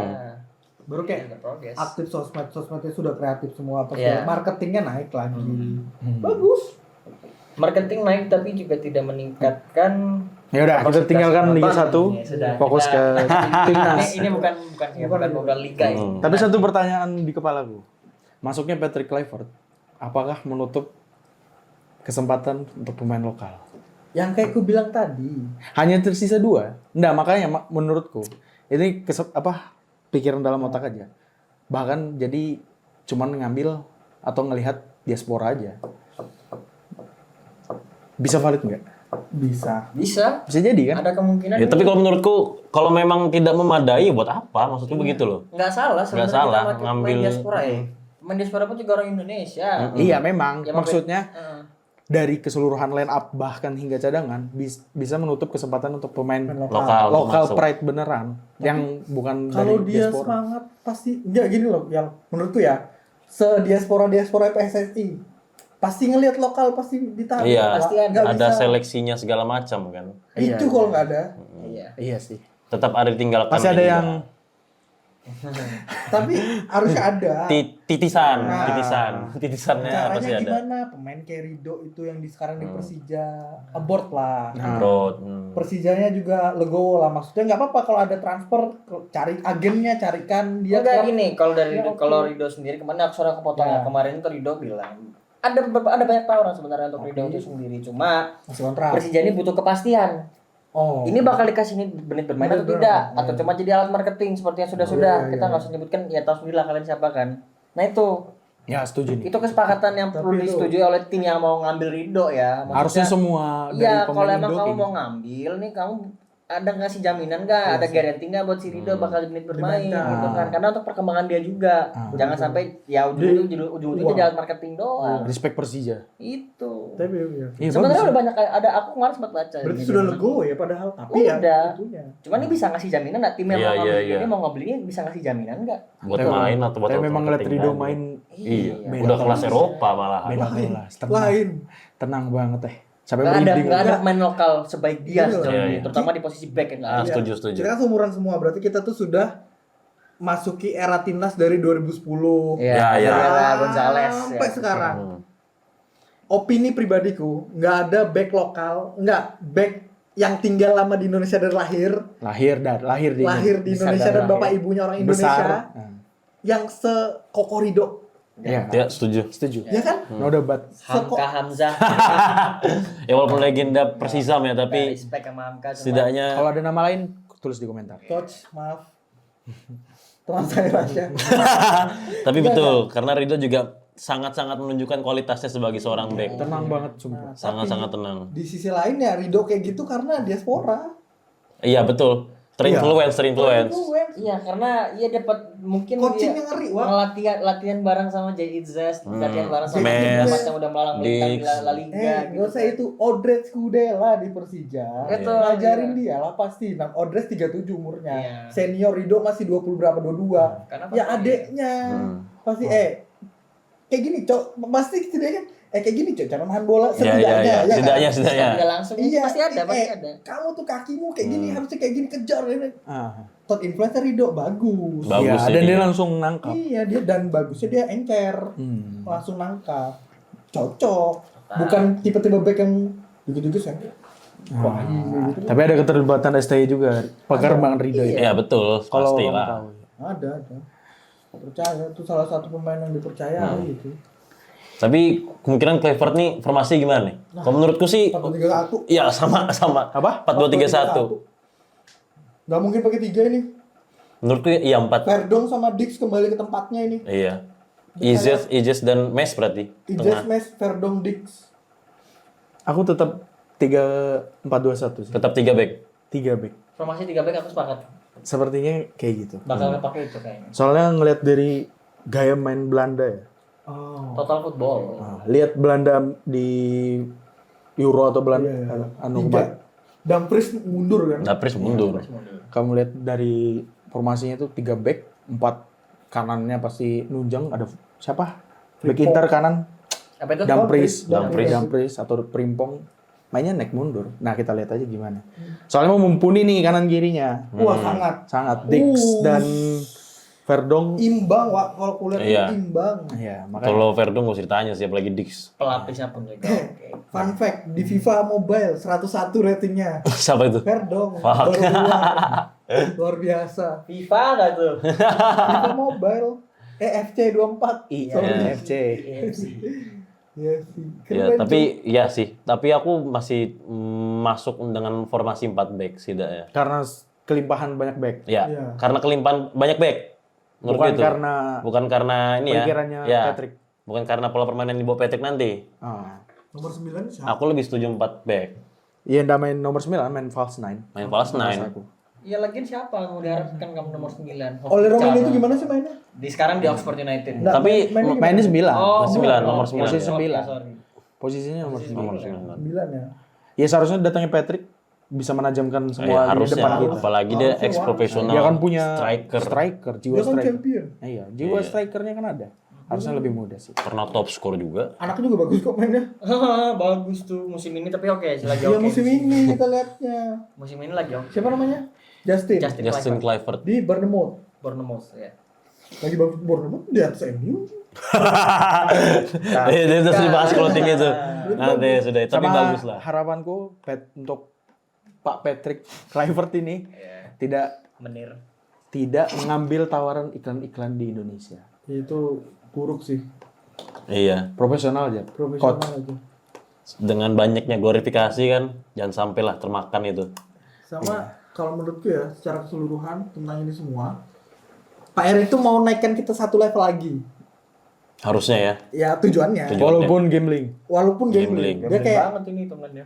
Baru kayak Progres. aktif sosmednya sudah kreatif semua apa Iya. marketingnya naik lagi. Bagus. Marketing naik tapi juga tidak meningkatkan. Ya udah, kita kapasitas tinggalkan Liga penonton. 1, Ya, sudah. fokus ke timnas. Ini bukan ngobrol liga ya. Tapi satu pertanyaan di kepalaku. Masuknya Patrick Kluivert, apakah menutup kesempatan untuk pemain lokal? Yang kayak ku bilang tadi. Hanya tersisa 2. Enggak, makanya menurutku Ini pikiran dalam otak aja. Bahkan jadi cuman ngambil atau ngelihat diaspora aja. Bisa valid nggak? Bisa. Bisa. Bisa jadi kan? Ada kemungkinan. Ya, tapi kalau menurutku kalau memang tidak memadai buat apa? Maksudku begitu loh. Nggak salah sebenarnya salah, kita pakai ngambil- pemain diaspora ya. Pemain diaspora pun juga orang Indonesia. Iya memang. Ya, Maksudnya Heeh. dari keseluruhan line up bahkan hingga cadangan bisa menutup kesempatan untuk pemain Lokal untuk lokal masuk. pride beneran yang bukan Kalau dari dia diaspora. semangat pasti enggak gini loh yang menurutku ya. Se-diaspora PSSI pasti ngelihat lokal pasti ditarik. Iya, Pasti ada. Nggak Ada bisa. seleksinya segala macam kan. Iya, Itu kalau nggak ada. Iya. Iya sih. Tetap ada ditinggalkan. Pasti ada juga. yang Tapi harusnya ada. Titisan, Nah. titisannya Caranya pasti ada. gimana? Pemain kayak Rido itu yang sekarang di Persija abort lah. Bro, Persijanya juga legowo lah. Maksudnya nggak apa-apa kalau ada transfer, cari agennya, carikan dia. Enggak klub. gini, kalau dari Ya, oke. kalau Rido sendiri kemarin aku suara kepotong Ya. ya. Kemarin itu Rido bilang ada banyak tawaran sebenarnya untuk Rido itu sendiri. Cuma Masih kontrak. Persija ini butuh kepastian. Oh. Ini bakal dikasih menit bermain atau Bener, tidak? bener. Atau cuma jadi alat marketing seperti yang sudah-sudah. Iya, Kita iya. nggak usah nyebutkan, ya tahu sendiri lah kalian siapa kan. Nah itu ya setuju nih. kesepakatan yang Tapi perlu itu- disetujui oleh tim yang mau ngambil Rido ya. Maksudnya, Harusnya semua dari iya, kalau pemain emang Indo kamu kayak mau gitu. ngambil nih, kamu ada ngasih jaminan nggak? Ada garansi nggak buat si Rido bakal menit bermain Dimainkan. gitu kan? Karena untuk perkembangan dia juga. Jangan sampai ya ujung-ujungnya jadi alat marketing doang. Respect Persija. Itu. Tapi ya. Iya Sebenarnya bagus. udah banyak ada aku kemarin sempat baca. Berarti ini. sudah legowo ya padahal. Tapi Udah. ya itunya. Cuman ini bisa ngasih jaminan nggak? Tim yang Iya, mau ngambil iya, iya. ini mau ngambil ini bisa ngasih jaminan nggak? buat Tapi- main atau buat Tapi memang ngeliat marketing Rido aja. main Iya, Beda udah kelas kelas. Eropa malah. beda kelas. Tenang. Lain. Tenang banget Sampai Nggak ada merinding. nggak ada pemain lokal sebaik dia Iya, sejauh iya, ini, iya. terutama di posisi back kan. Ah, setuju, setuju. Kita kan seumuran semua, berarti kita tuh sudah masuki era timnas dari 2010 Ya, ya. Era Gonzales ya. sampai sekarang. Hmm. Opini pribadiku, nggak ada back lokal, nggak back yang tinggal lama di Indonesia dari lahir lahir di Indonesia dari dan lahir. bapak ibunya orang Indonesia besar. Nah, yang sekokorido, ya, Ya, setuju. setuju. ya kan? No debat. Hamka Hamzah. Ya walaupun legenda Persisam ya, Tapi tapi respect sama Hamka. cuma- setidaknya Kalau ada nama lain tulis di komentar. Coach, maaf, teman saya Rasya. tapi betul karena Rido juga sangat-sangat menunjukkan kualitasnya sebagai seorang back. Tenang banget sumpah. Sangat-sangat tenang. Di sisi lain ya Rido kayak gitu karena diaspora. Iya, betul. Terinfluence. Influence. Iya, karena dia dapat mungkin Coaching dia yang ngeri, Wak. latihan bareng sama Jay Itzes, latihan bareng sama Mes, tim macam udah melalang melintang di Dix. La Liga Nggak usah itu Odres Kudela di Persija. Betul, Ngajarin iya. dia lah pasti. Nah, Odres 37 umurnya. Iya. Senior Rido masih 20 berapa 22. Karena Ya pasti- adeknya. Pasti kayak gini, Cok. Pasti setidaknya kayak gini, Cok. Cara main bola Iya, setidaknya. iya. ya kan? Setidaknya. Nggak langsung Iya, pasti ada. Kamu tuh kakimu kayak gini, harusnya kayak gini kejar ini. Ah. Tot influencer Rido bagus. Bagus Iya, sih dan dia dia. langsung nangkap. Iya, dia dan bagusnya dia encer. Langsung nangkap. Cocok. Bukan tipe-tipe back yang gitu-gitu sih. Wah, gitu. Tapi ada keterlibatan STY juga. Pengembangan Rido itu. Iya, betul. Kalau Pasti kamu lah. tahu. Ada. Percaya itu salah satu pemain yang dipercaya gitu. Tapi kemungkinan Clifford nih formasi gimana nih? Kalau menurutku sih 4-3-1. iya sama. Apa? 4-2-3-1. Gak mungkin pakai 3 ini. Menurutku iya 4. Verdong sama Dix kembali ke tempatnya ini. Iya. Ijes dan Mes berarti. Ijes, Tengah. Mes, Verdong, Dix. Aku tetap 3-4-2-1 sih. Tetap 3 back. 3 back. Formasi 3 back aku sepakat. Sepertinya kayak gitu. Bakal kepake itu kayaknya. Soalnya ngelihat dari gaya main Belanda ya. Oh. Total football. Nah, lihat Belanda di Euro atau Belanda anu kemarin. Dumfries mundur kan. Dapris mundur. Kamu lihat dari formasinya itu 3 back, 4 kanannya pasti nunjang, ada siapa? Back Inter kanan Apa itu? Dumfries atau Primpong mainnya naik mundur. Nah, kita lihat aja gimana. Soalnya mau mumpuni nih kanan kirinya. Wah, sangat. Sangat Dix dan Verdong. Imbang, Wak. Kalau kulihat Iya. itu imbang. Ya, makanya Kalau Verdun gak usah ditanya siapa lagi Dix. Pelapisnya pun juga. Oke. Fun fact, di FIFA Mobile 101 ratingnya. Siapa itu? Verdong. Fuck. Baru keluar. Luar biasa. FIFA nggak tuh? FIFA Mobile. FC 24. Iya, Sorry. FC. Iya sih. Ya, Keren, tapi ya sih. Tapi aku masih masuk dengan formasi 4 back setidaknya. Karena kelimpahan banyak back. Ya, Iya. karena kelimpahan banyak back. Menurut Bukan itu. karena ini ya. pikirannya Ya. Patrick. Bukan karena pola permainan yang dibawa Patrick nanti. Nomor 9 siapa? Aku lebih setuju 4 back. Iya, ndak main nomor 9, main false 9. Main false 9. Ya lagian siapa yang mau diharapkan kamu nomor 9? Oleh Roman itu gimana sih mainnya? Sekarang di Oxford United. Nggak, Tapi Mainnya 9. nomor 9. Posisi Oh, 9. sorry. Posisinya nomor 9. Nomor 9. 9 ya. Ya seharusnya datangnya Patrick bisa menajamkan semua di harusnya, depan kita. apalagi dia ex profesional. Dia kan punya striker. jiwa Dia kan striker. champion. Iya, jiwa strikernya kan ada. Harusnya lebih mudah sih. Pernah top score juga. Anaknya juga bagus kok mainnya. Bagus tuh musim ini tapi oke, lagi Iya oke. musim ini kita lihatnya. Musim ini lagi oke. Siapa namanya? Justin. Justin Kluivert. Di Bournemouth. Bournemouth ya. Lagi bagus Bournemouth di atas MU. Itu terus dibahas clothing itu. Nanti sudah, tapi Sama bagus lah. harapanku untuk Pak Patrick Kluivert ini Menir. tidak mengambil tawaran iklan-iklan di Indonesia. Itu buruk sih. Iya. Profesional aja. Profesional aja. Dengan banyaknya glorifikasi kan, jangan sampailah termakan itu. Sama kalau menurutku ya secara keseluruhan tentang ini semua, Pak Erick tuh mau naikkan kita satu level lagi. Harusnya ya. Ya tujuannya. Walaupun gambling. Walaupun Gambling. gambling. Dia kayak banget ini temennya.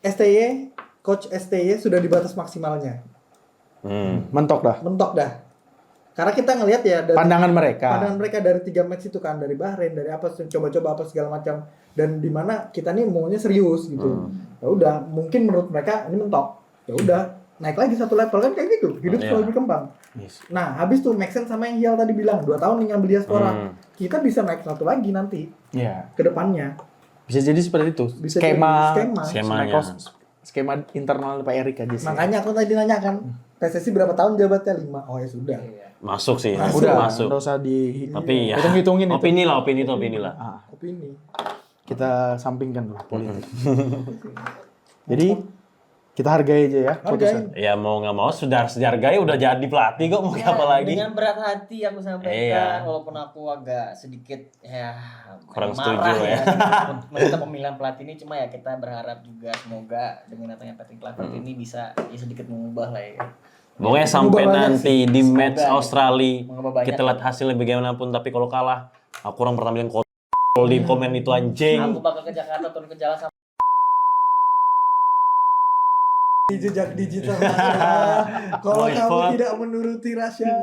STY, coach STY sudah di batas maksimalnya. Mentok dah. Mentok dah. Karena kita ngelihat ya dari Pandangan mereka dari 3 match itu kan, dari Bahrain, dari apa coba-coba apa segala macam, dan di mana kita nih maunya serius gitu. Ya udah, mungkin menurut mereka ini mentok. Ya udah, naik lagi satu level kan kayak gitu. Hidup Iya. selalu berkembang. Yes. Nah, habis tuh make sense sama yang Hial tadi bilang, 2 tahun nih ngambil diaspora. Kita bisa naik satu lagi nanti Iya. ke depannya. Bisa jadi seperti itu. Bisa skema jadi Skemanya. skema internal Pak Erik aja sih. Makanya aku tadi nanya kan, PSSI berapa tahun jabatnya? 5. Oh ya sudah. Masuk sih. Udah, Masuk. nggak usah di Tapi ya. hitung-hitungin itu. Opini lah. Opini. Kita sampingkan dulu politik. Jadi kita hargai aja ya putusan. Hargain. Ya mau nggak mau sudah sejargai udah jadi pelatih kok mau apa lagi? Dengan berat hati aku sampaikan, Iya. walaupun aku agak sedikit ya Kurang marah setuju ya. Menurut pemilihan pelatih ini, cuma ya kita berharap juga semoga dengan datangnya Patrick Kluivert ini bisa ya sedikit mengubah lah ya. Pokoknya sampai Mengubah banyak nanti di match Semoga. Australia Mengubah banyak. kita lihat hasilnya bagaimanapun, tapi kalau kalah aku orang pertama yang di komen itu anjing. Aku bakal ke Jakarta turun ke jalan sama Di jejak digital Rasya. Kalau Oh, kamu Ivan. tidak menuruti Rasya.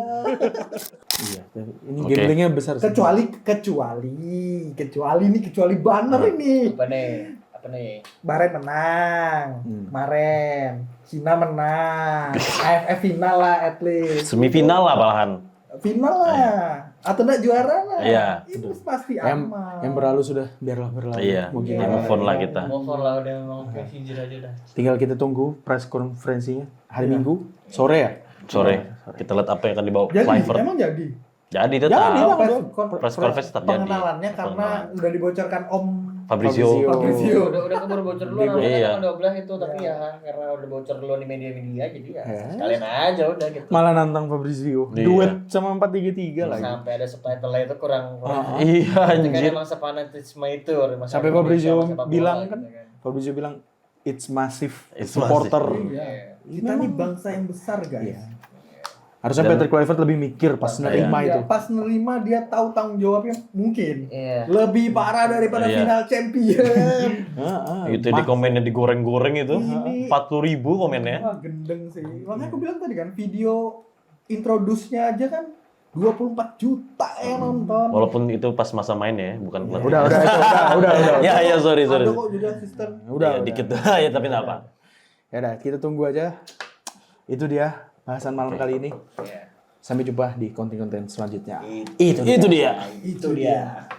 Iya. Ini Oke. gamblingnya besar sih. kecuali banner ini. apa nih? Bahrain menang kemarin, Cina menang, AFF final lah at least. Semifinal lah malahan. Final lah. Atau enggak juara lah. Iya. Itu pasti Yang, aman. yang berlalu sudah biarlah berlalu. Iya. Mau Ya, gimana? move on lah kita. Motor lah udah memang hijir aja dah. Tinggal kita tunggu press konferensinya hari Minggu sore ya. Sore kita lihat apa yang akan dibawa Jadi, Kluivert. emang jadi. Jadi tetap. Jadi lah. Press conference tetap jadi. Pengenalannya karena udah dibocorkan Om Fabrizio. Fabrizio. Udah keburu bocor dulu Iya. tanggal 12 itu, tapi ya karena udah bocor dulu di media-media jadi ya sekalian aja udah gitu. Malah nantang Fabrizio. Iya. Duet sama 4-3-3 lagi. Sampai ada subtitle itu kurang Iya Itu kan anjir. emang sepanatisme itu masalah Sampai Indonesia Fabrizio sama sepak bola bilang gitu kan, Fabrizio bilang it's massive It's supporter. Iya. Kita nih bangsa yang besar, guys. Iya. Harusnya Patrick Kluivert lebih mikir pas nerima Iya, itu. pas nerima dia tahu tanggung jawabnya mungkin Iya. lebih parah daripada Iya. final champion. Itu di komennya digoreng-goreng itu. Ini- 40.000 komennya. Wah gendeng sih. Makanya aku bilang tadi kan video introduce-nya aja kan 24 juta yang nonton. Walaupun itu pas masa main ya, bukan pelatih. Udah, udah. Ya, sorry. Ada kok juga sistem. Udah dikit ya, tapi enggak apa. Ya udah, kita tunggu aja. Itu dia bahasan malam kali ini. Iya. Sampai jumpa di konten-konten selanjutnya. Itu dia. Itu dia.